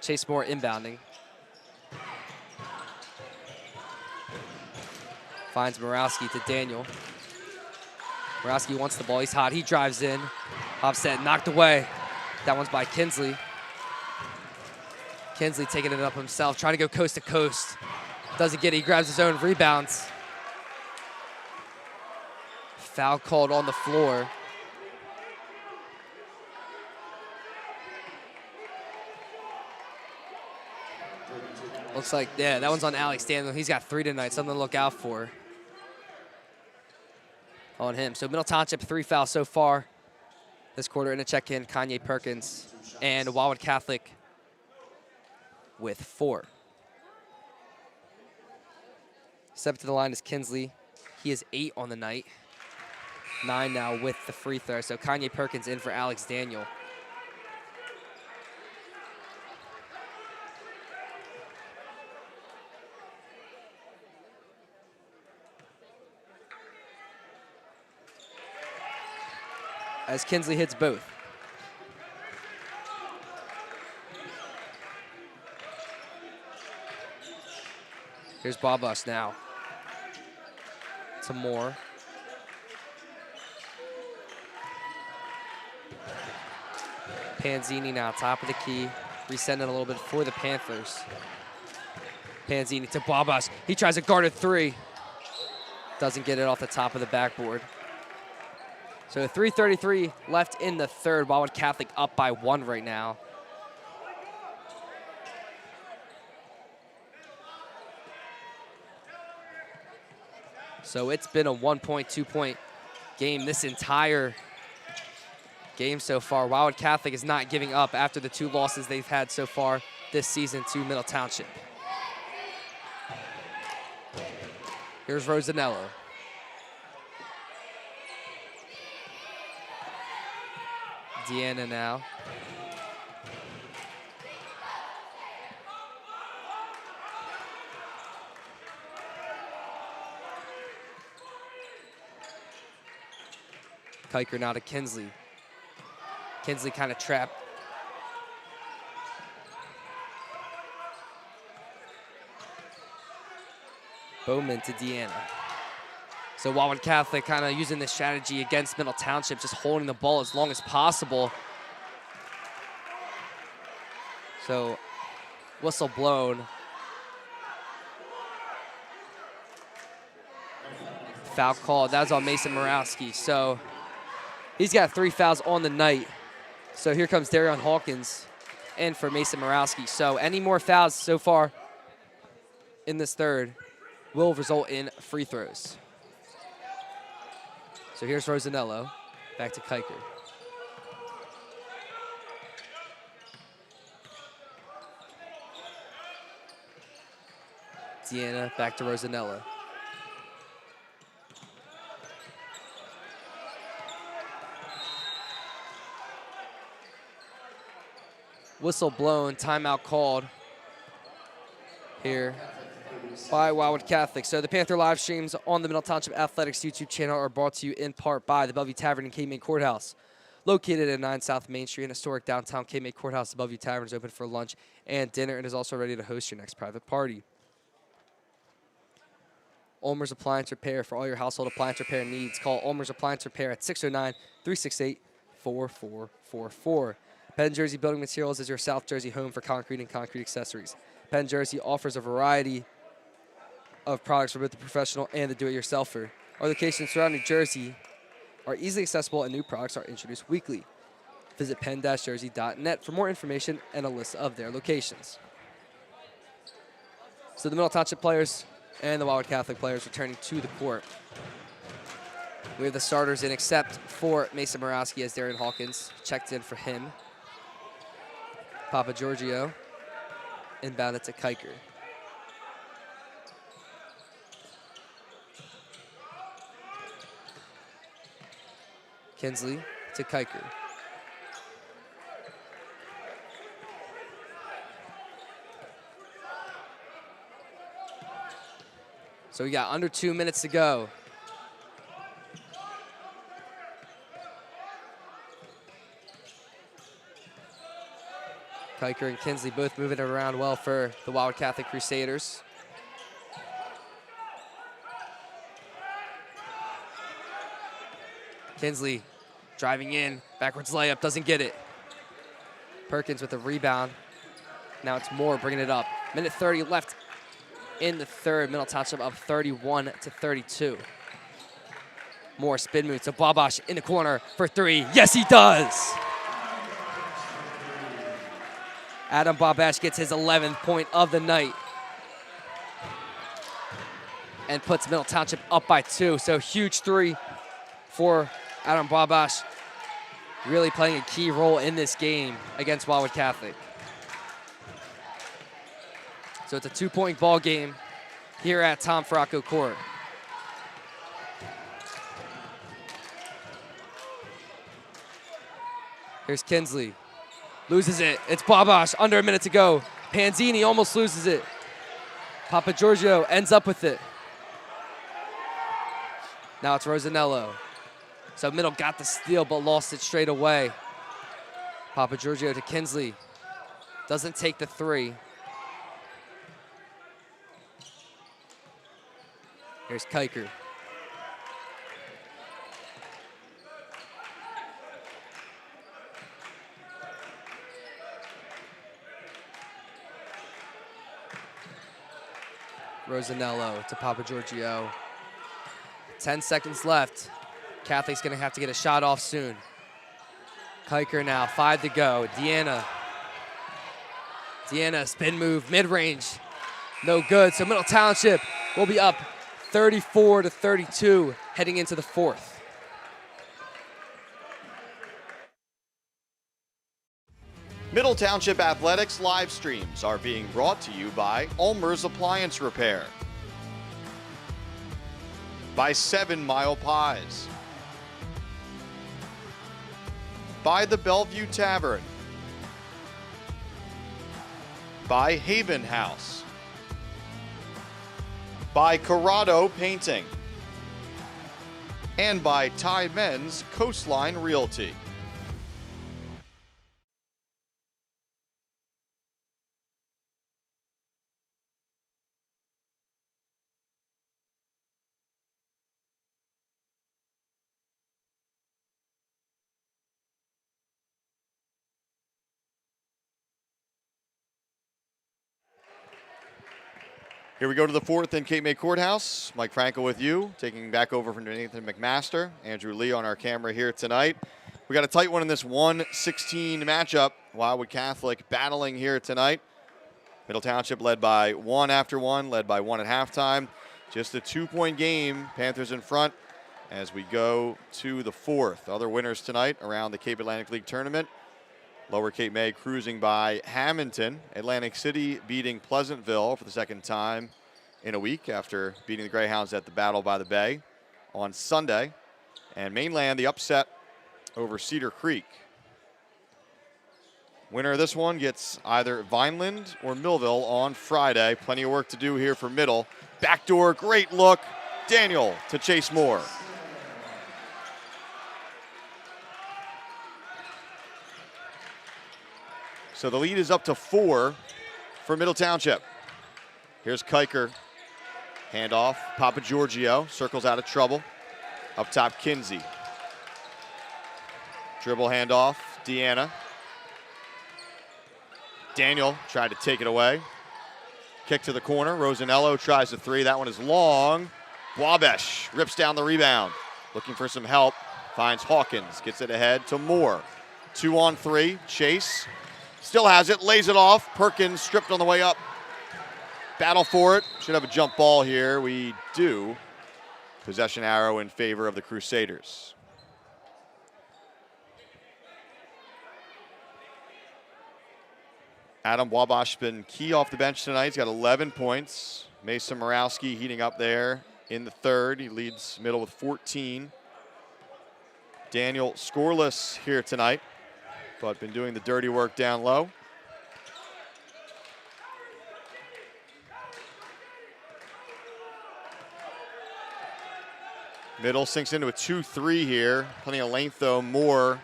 S2: Chase Moore inbounding. Finds Morawski to Daniel. Morawski wants the ball. He's hot. He drives in. Offset knocked away. That one's by Kinsley. Kinsley taking it up himself, trying to go coast to coast. Doesn't get it. He grabs his own rebounds. Foul called on the floor. Looks like, yeah, that one's on Alex Daniel. He's got 3 tonight, something to look out for on him. So Middle Township, 3 fouls so far this quarter. In a check-in, Kanye Perkins, and Wildwood Catholic with 4. Step to the line is Kinsley. He is 8 on the night. 9 now with the free throw. So Kanye Perkins in for Alex Daniel. As Kinsley hits both. Here's Babas now. Some more. Panzini now, top of the key. Resending a little bit for the Panthers. Panzini to Babas. He tries a guarded three. Doesn't get it off the top of the backboard. So 3:33 left in the third. Wildwood Catholic up by 1 right now. So it's been a 1-point, 2-point game this entire game so far. Wildwood Catholic is not giving up after the 2 losses they've had so far this season to Middle Township. Here's Rosanello. Deanna now. Kiker now to Kinsley. Kinsley kind of trapped. Bowman to Deanna. So Wildwood Catholic kind of using this strategy against Middle Township, just holding the ball as long as possible. So whistle blown. Foul called. That was on Mason Morawski. So he's got 3 fouls on the night. So here comes Darion Hawkins in for Mason Morawski. So any more fouls so far in this third will result in free throws. So here's Rosanello. Back to Kiker. Deanna back to Rosanello. Whistle blown, timeout called here by Wildwood Catholic. So the Panther live streams on the Middle Township Athletics YouTube channel are brought to you in part by the Bellevue Tavern and Cape May Courthouse. Located at 9 South Main Street in historic downtown Cape May Courthouse, the Bellevue Tavern is open for lunch and dinner and is also ready to host your next private party. ULMER'S Appliance Repair for all your household appliance repair needs. Call ULMER'S Appliance Repair at 609-368-4444. Penn Jersey Building Materials is your South Jersey home for concrete and concrete accessories. Penn Jersey offers a variety of products for both the professional and the do-it-yourselfer. Our locations throughout New Jersey are easily accessible and new products are introduced weekly. Visit penn-jersey.net for more information and a list of their locations. So the Middle Township players and the Wildwood Catholic players returning to the court. We have the starters in except for Mason Morawski as Darian Hawkins checked in for him. Papa Giorgio inbounded to Kiker. Kinsley to Kiker. So we got under 2 minutes to go. Kiker and Kinsley both moving it around well for the Wildwood Catholic Crusaders. Kinsley driving in, backwards layup, doesn't get it. Perkins with a rebound. Now it's Moore bringing it up. Minute 30 left in the third. Middle Township up 31-32. Moore spin move to Babash in the corner for 3. Yes, he does. Adam Babash gets his 11th point of the night and puts Middle Township up by 2. So huge 3 for Adam Babash, really playing a key role in this game against Wildwood Catholic. So it's a 2-point ball game here at Tom Faracco Court. Here's Kinsley. Loses it. It's Babash. Under a minute to go. Panzini almost loses it. Papa Giorgio ends up with it. Now it's Rosanello. So Middle got the steal but lost it straight away. Papa Giorgio to Kinsley. Doesn't take the 3. Here's Kiker. Rosanello to Papa Giorgio. 10 seconds left. Catholic's gonna have to get a shot off soon. Kiker now, 5 to go. Deanna, spin move, mid-range. No good, so Middle Township will be up 34 to 32 heading into the fourth.
S6: Middle Township Athletics live streams are being brought to you by ULMER'S Appliance Repair, by 7 Mile Pies, by the Bellevue Tavern, by Haven House, by CORRADO Painting, and by MENZ Coastline Realty. Here we go to the fourth in Cape May Courthouse. Mike Frankel with you, taking back over from Nathan McMaster. Andrew Lee on our camera here tonight. We got a tight one in this 1-16 matchup. Wildwood Catholic battling here tonight. Middle Township led by 1 after 1, led by 1 at halftime. Just a 2-point game. Panthers in front as we go to the fourth. Other winners tonight around the Cape Atlantic League tournament. Lower Cape May cruising by Hamilton. Atlantic City beating Pleasantville for the second time in a week after beating the Greyhounds at the Battle by the Bay on Sunday. And Mainland, the upset over Cedar Creek. Winner of this one gets either Vineland or Millville on Friday. Plenty of work to do here for Middle. Backdoor, great look. Daniel to Chase Moore. So the lead is up to 4 for Middle Township. Here's Kiker. Handoff. Papa Giorgio circles out of trouble. Up top, Kinsey. Dribble handoff. Deanna. Daniel tried to take it away. Kick to the corner. Rosanello tries the 3. That one is long. Wabash rips down the rebound. Looking for some help. Finds Hawkins. Gets it ahead to Moore. 2 on 3. Chase. Still has it, lays it off. Perkins stripped on the way up. Battle for it. Should have a jump ball here. We do. Possession arrow in favor of the Crusaders. Adam Wabash been key off the bench tonight. He's got 11 points. Mason Morawski heating up there in the third. He leads Middle with 14. Daniel scoreless here tonight, but been doing the dirty work down low. Middle sinks into a 2-3 here. Plenty of length though. Moore,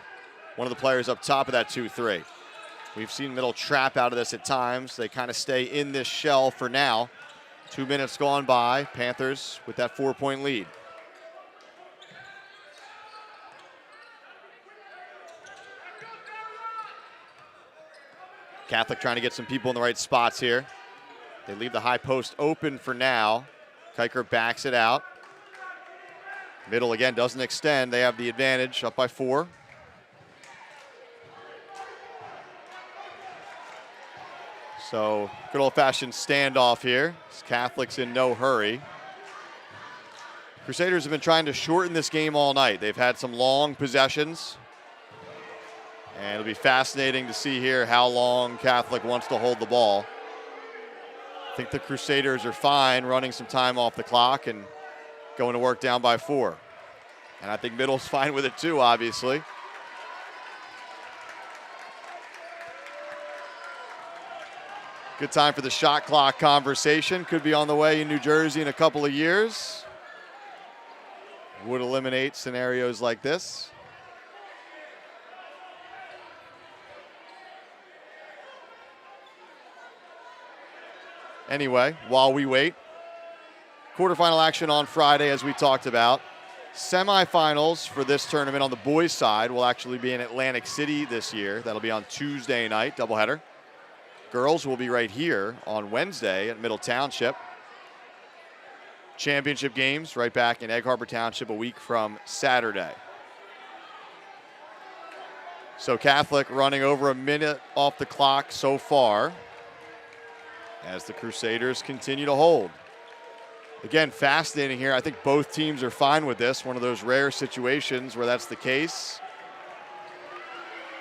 S6: one of the players up top of that 2-3. We've seen Middle trap out of this at times. They kind of stay in this shell for now. 2 minutes gone by. Panthers with that 4-point lead. Catholic trying to get some people in the right spots here. They leave the high post open for now. Kiker backs it out. Middle again doesn't extend. They have the advantage, up by 4. So good old-fashioned standoff here. Catholic's in no hurry. Crusaders have been trying to shorten this game all night. They've had some long possessions. And it'll be fascinating to see here how long Catholic wants to hold the ball. I think the Crusaders are fine running some time off the clock and going to work down by 4. And I think Middle's fine with it too, obviously. Good time for the shot clock conversation. Could be on the way in New Jersey in a couple of years. Would eliminate scenarios like this. Anyway, while we wait, quarterfinal action on Friday, as we talked about. Semifinals for this tournament on the boys' side will actually be in Atlantic City this year. That'll be on Tuesday night, doubleheader. Girls will be right here on Wednesday at Middle Township. Championship games right back in Egg Harbor Township a week from Saturday. So Catholic running over a minute off the clock so far as the Crusaders continue to hold. Again, fascinating here. I think both teams are fine with this. One of those rare situations where that's the case.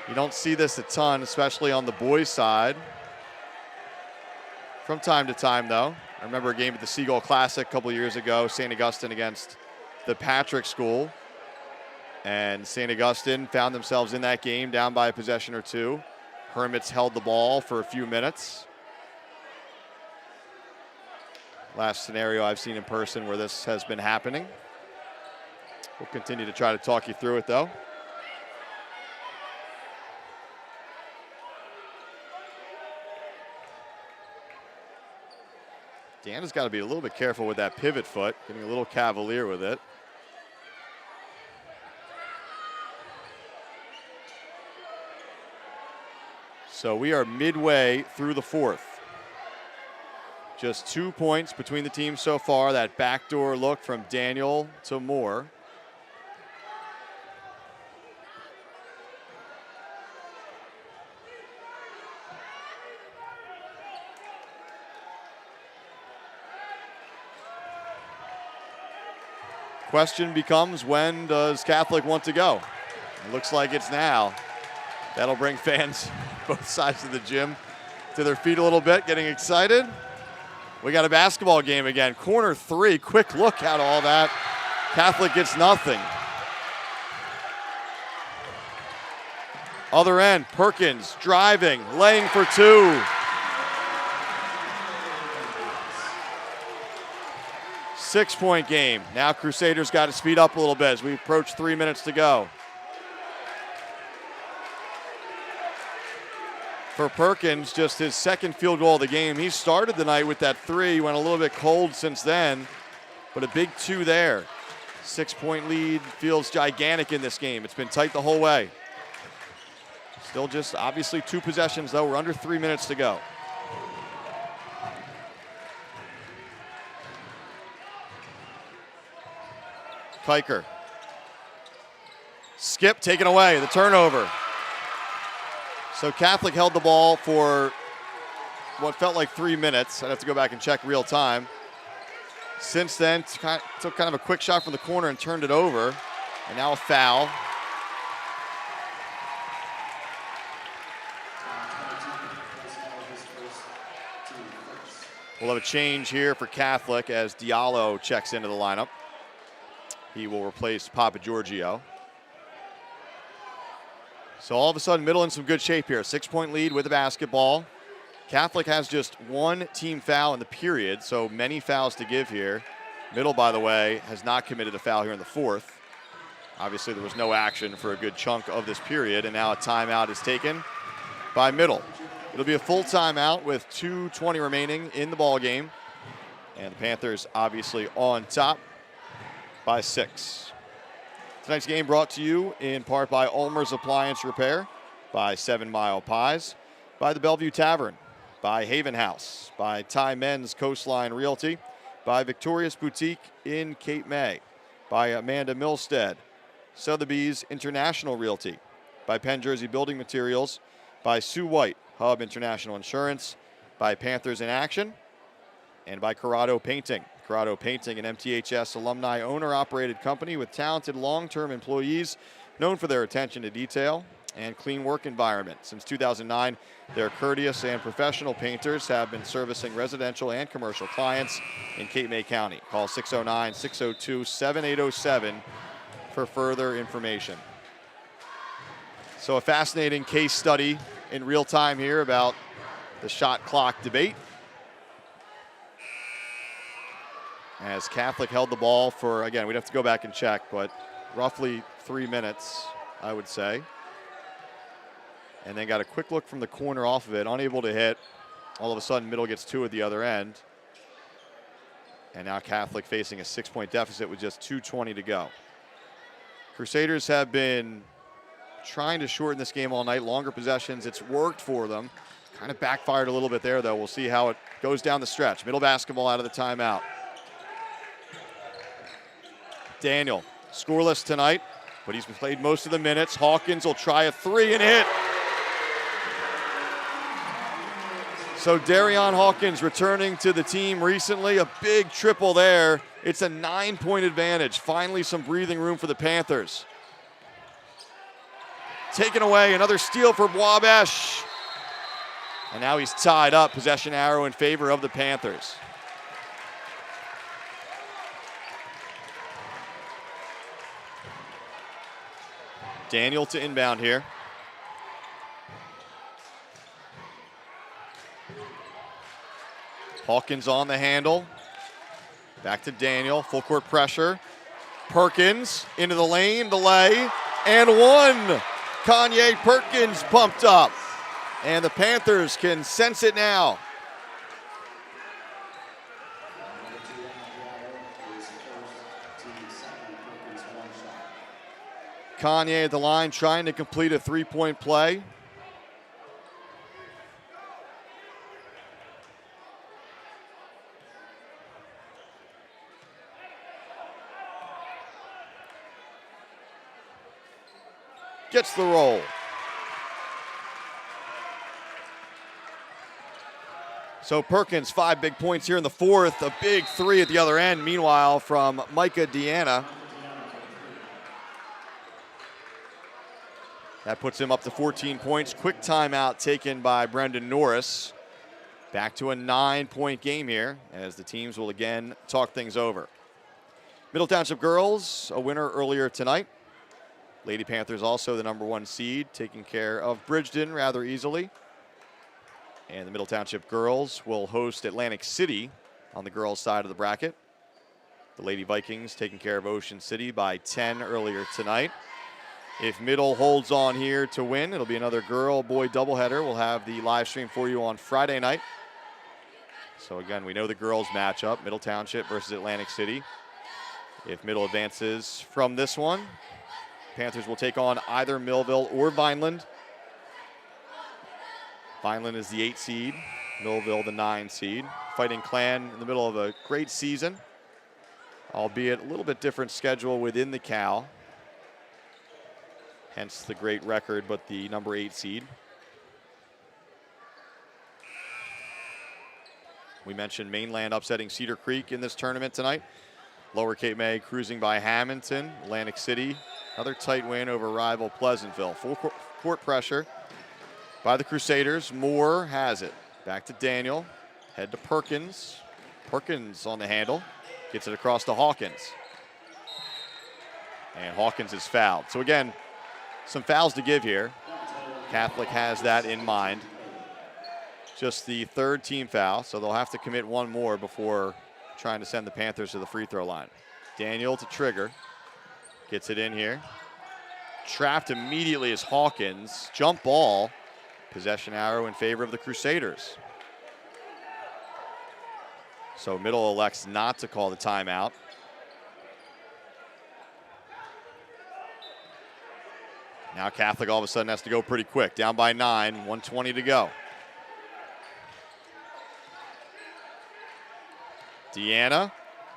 S6: You don't see this a ton, especially on the boys' side. From time to time, though. I remember a game at the Seagull Classic a couple years ago, St. Augustine against the Patrick School. And St. Augustine found themselves in that game down by a possession or two. Hermits held the ball for a few minutes. Last scenario I've seen in person where this has been happening. We'll continue to try to talk you through it, though. Deanna's got to be a little bit careful with that pivot foot, getting a little cavalier with it. So we are midway through the fourth. Just 2 points between the teams so far. That backdoor look from Daniel to Moore. Question becomes, when does Catholic want to go? It looks like it's now. That'll bring fans both sides of the gym to their feet a little bit, getting excited. We got a basketball game again. Corner three, quick look at all that. Catholic gets nothing. Other end, Perkins driving, laying for two. 6-point game. Now Crusaders got to speed up a little bit as we approach 3 minutes to go. For Perkins, just his second field goal of the game. He started the night with that three, went a little bit cold since then, but a big two there. 6-point lead feels gigantic in this game. It's been tight the whole way. Still just obviously 2 possessions though. We're under 3 minutes to go. Kiker. Skip taken away, the turnover. So Catholic held the ball for what felt like 3 minutes. I'd have to go back and check real time. Since then, took kind of a quick shot from the corner and turned it over. And now a foul. We'll have a change here for Catholic as Diallo checks into the lineup. He will replace Papa Giorgio. So all of a sudden, Middle in some good shape here. 6-point lead with the basketball. Catholic has just 1 team foul in the period, so many fouls to give here. Middle, by the way, has not committed a foul here in the fourth. Obviously, there was no action for a good chunk of this period, and now a timeout is taken by Middle. It'll be a full timeout with 2:20 remaining in the ball game, and the Panthers obviously on top by 6. Tonight's game brought to you in part by ULMER'S Appliance Repair, by 7 Mile Pies, by the Bellevue Tavern, by Haven House, by MENZ Coastline Realty, by Victorious Boutique in Cape May, by Amanda Milstead, Sotheby's International Realty, by Penn Jersey Building Materials, by Sue White, Hub International Insurance, by Panthers in Action, and by CORRADO Painting. CORRADO Painting, an MTHS alumni owner-operated company with talented long-term employees known for their attention to detail and clean work environment. Since 2009, their courteous and professional painters have been servicing residential and commercial clients in Cape May County. Call 609-602-7807 for further information. So a fascinating case study in real time here about the shot clock debate. As Catholic held the ball for, again, we'd have to go back and check, but roughly 3 minutes, I would say. And then got a quick look from the corner off of it, unable to hit. All of a sudden, Middle gets 2 at the other end. And now Catholic facing a 6-point deficit with just 2:20 to go. Crusaders have been trying to shorten this game all night. Longer possessions, it's worked for them. Kind of backfired a little bit there, though. We'll see how it goes down the stretch. Middle basketball out of the timeout. Daniel, scoreless tonight, but he's played most of the minutes. Hawkins will try a 3 and hit. So Darion Hawkins returning to the team recently, a big triple there. It's a 9-point advantage. Finally some breathing room for the Panthers. Taken away, another steal for Wabash. And now he's tied up, possession arrow in favor of the Panthers. Daniel to inbound here. Hawkins on the handle. Back to Daniel, full court pressure. Perkins into the lane, delay, and one. Kanye Perkins pumped up. And the Panthers can sense it now. Kanye at the line trying to complete a 3-point play. Gets the roll. So Perkins, 5 big points here in the fourth, a big 3 at the other end. Meanwhile, from Micah Deanna. That puts him up to 14 points. Quick timeout taken by Brendan Norris. Back to a 9-point game here as the teams will again talk things over. Middle Township girls, a winner earlier tonight. Lady Panthers also the #1 seed, taking care of Bridgeton rather easily. And the Middle Township girls will host Atlantic City on the girls' side of the bracket. The Lady Vikings taking care of Ocean City by 10 earlier tonight. If Middle holds on here to win, it'll be another girl-boy doubleheader. We'll have the live stream for you on Friday night. So again, we know the girls matchup, Middle Township versus Atlantic City. If Middle advances from this one, Panthers will take on either Millville or Vineland. Vineland is the 8 seed, Millville the 9 seed. Fighting Clan in the middle of a great season, albeit a little bit different schedule within the Cal. Hence the great record, but the #8 seed. We mentioned Mainland upsetting Cedar Creek in this tournament tonight. Lower Cape May cruising by Hamilton. Atlantic City, another tight win over rival Pleasantville. Full court pressure by the Crusaders. Moore has it. Back to Daniel. Head to Perkins. Perkins on the handle. Gets it across to Hawkins. And Hawkins is fouled. So again, some fouls to give here. Catholic has that in mind. Just the 3rd team foul, so they'll have to commit one more before trying to send the Panthers to the free throw line. Daniel to trigger. Gets it in here. Trapped immediately is Hawkins. Jump ball. Possession arrow in favor of the Crusaders. So Middle elects not to call the timeout. Now Catholic all of a sudden has to go pretty quick. Down by 9, 1:20 to go. Deanna,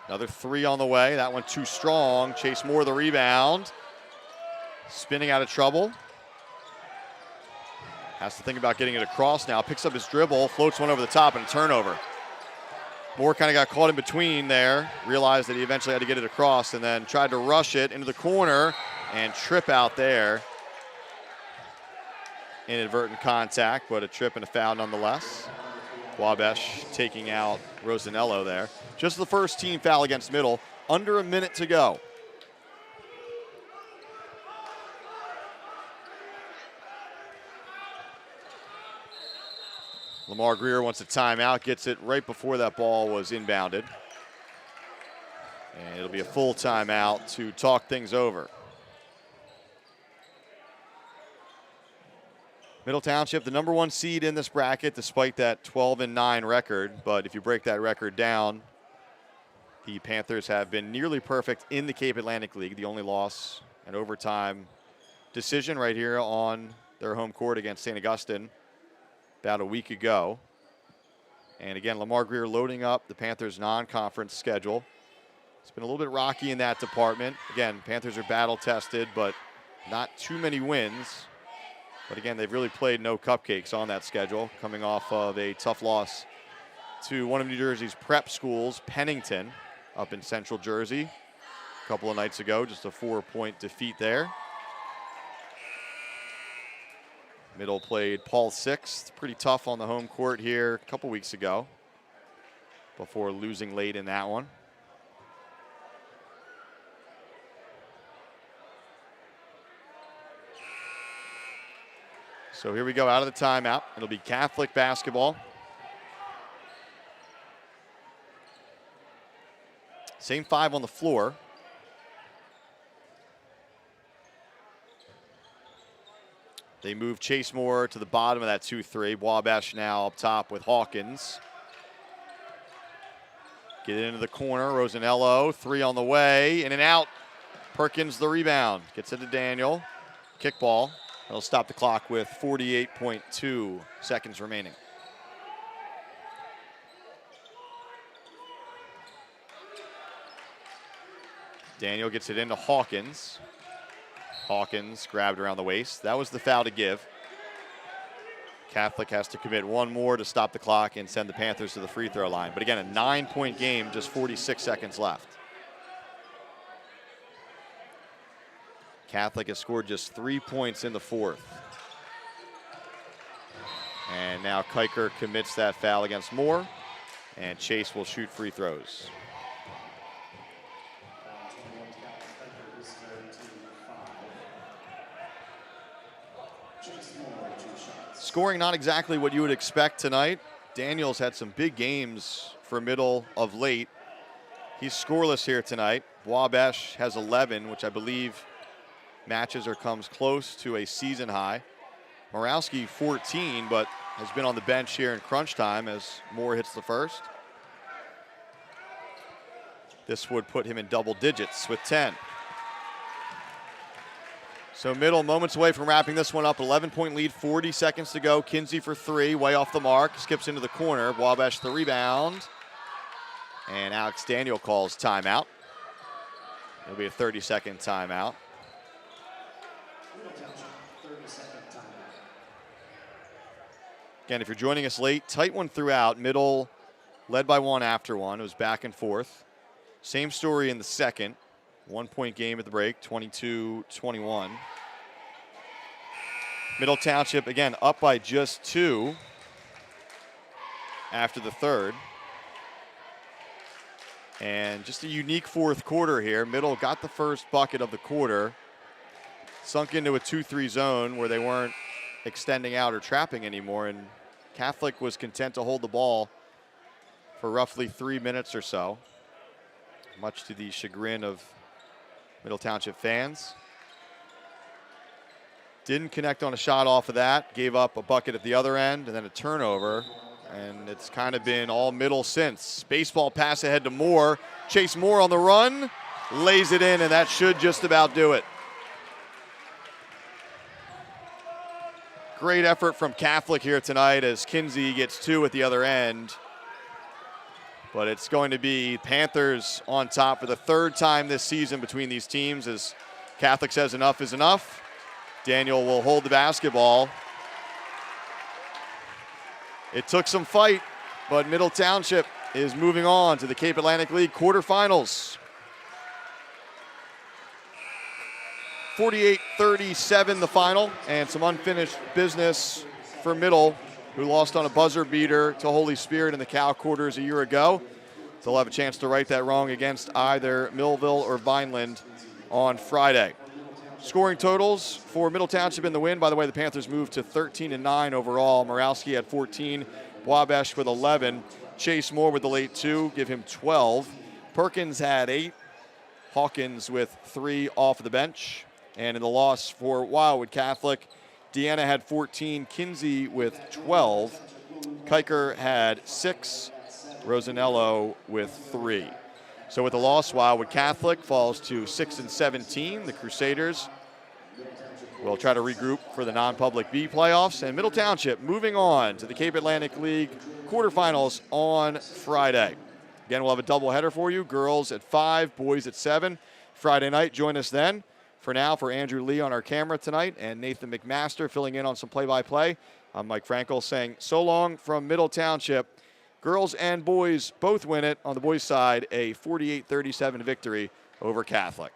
S6: another 3 on the way. That one too strong. Chase Moore the rebound. Spinning out of trouble. Has to think about getting it across now. Picks up his dribble, floats one over the top, and a turnover. Moore kind of got caught in between there. Realized that he eventually had to get it across and then tried to rush it into the corner and trip out there. Inadvertent contact, but a trip and a foul nonetheless. Wabash taking out Rosanello there. Just the first team foul against Middle. Under a minute to go. Lamar Greer wants a timeout, gets it right before that ball was inbounded. And it'll be a full timeout to talk things over. Middle Township, the #1 seed in this bracket, despite that 12-9 record. But if you break that record down, The Panthers have been nearly perfect in the Cape Atlantic League. The only loss, an overtime decision right here on their home court against St. Augustine about a week ago. And again, Lamar Greer loading up the Panthers' non-conference schedule. It's been a little bit rocky in that department. Again, Panthers are battle-tested, but not too many wins. But again, they've really played no cupcakes on that schedule, coming off of a tough loss to one of New Jersey's prep schools, Pennington, up in Central Jersey a couple of nights ago. Just a 4-point defeat there. Middle played Paul Sixth, pretty tough on the home court here a couple weeks ago before losing late in that one. So here we go out of the timeout. It'll be Catholic basketball. Same 5 on the floor. They move Chase Moore to the bottom of that 2-3. Wabash now up top with Hawkins. Get it into the corner. Rosanello, 3 on the way. In and out. Perkins the rebound. Gets it to Daniel. Kickball. It'll stop the clock with 48.2 seconds remaining. Daniel gets it into Hawkins. Hawkins grabbed around the waist. That was the foul to give. Catholic has to commit one more to stop the clock and send the Panthers to the free throw line. But again, a 9-point game, just 46 seconds left. Catholic has scored just 3 points in the 4th. And now Kiker commits that foul against Moore, and Chase will shoot free throws. Scoring not exactly what you would expect tonight. Daniels had some big games for Middle of late. He's scoreless here tonight. Wabash has 11, which I believe matches or comes close to a season high. Morawski 14, but has been on the bench here in crunch time as Moore hits the first. This would put him in double digits with 10. So Middle moments away from wrapping this one up. 11-point lead, 40 seconds to go. Kinsey for 3, way off the mark. Skips into the corner. Wabash the rebound. And Alex Daniel calls timeout. It'll be a 30-second timeout. Again, if you're joining us late, tight one throughout. Middle led by 1 after 1. It was back and forth. Same story in the second. 1-point game at the break, 22-21. Middle Township, again, up by just 2 after the third. And just a unique 4th quarter here. Middle got the first bucket of the quarter, sunk into a 2-3 zone where they weren't extending out or trapping anymore, and Catholic was content to hold the ball for roughly 3 minutes or so, much to the chagrin of Middle Township fans. Didn't connect on a shot off of that, gave up a bucket at the other end and then a turnover, and it's kind of been all Middle since. Baseball pass ahead to Moore. Chase Moore on the run, lays it in, and that should just about do it. Great effort from Catholic here tonight as Kinsey gets 2 at the other end. But it's going to be Panthers on top for the 3rd time this season between these teams, as Catholic says enough is enough. Daniel will hold the basketball. It took some fight, but Middle Township is moving on to the Cape Atlantic League quarterfinals. 48-37 the final, and some unfinished business for Middle, who lost on a buzzer beater to Holy Spirit in the Cow Quarters a year ago. They'll have a chance to right that wrong against either Millville or Vineland on Friday. Scoring totals for Middle Township in the win. By the way, the Panthers moved to 13-9 overall. Morawski had 14, Wabash with 11. Chase Moore with the late 2, give him 12. Perkins had 8. Hawkins with 3 off the bench. And in the loss for Wildwood Catholic, Deanna had 14, Kinsey with 12. Kiker had 6, Rosanello with 3. So with the loss, Wildwood Catholic falls to 6-17. The Crusaders will try to regroup for the non-public B playoffs. And Middle Township moving on to the Cape Atlantic League quarterfinals on Friday. Again, we'll have a doubleheader for you. Girls at 5, boys at 7. Friday night, join us then. For now, for Andrew Lee on our camera tonight and Nathan McMaster filling in on some play-by-play, I'm Mike Frankel saying so long from Middle Township. Girls and boys both win it. On the boys' side, a 48-37 victory over Catholic.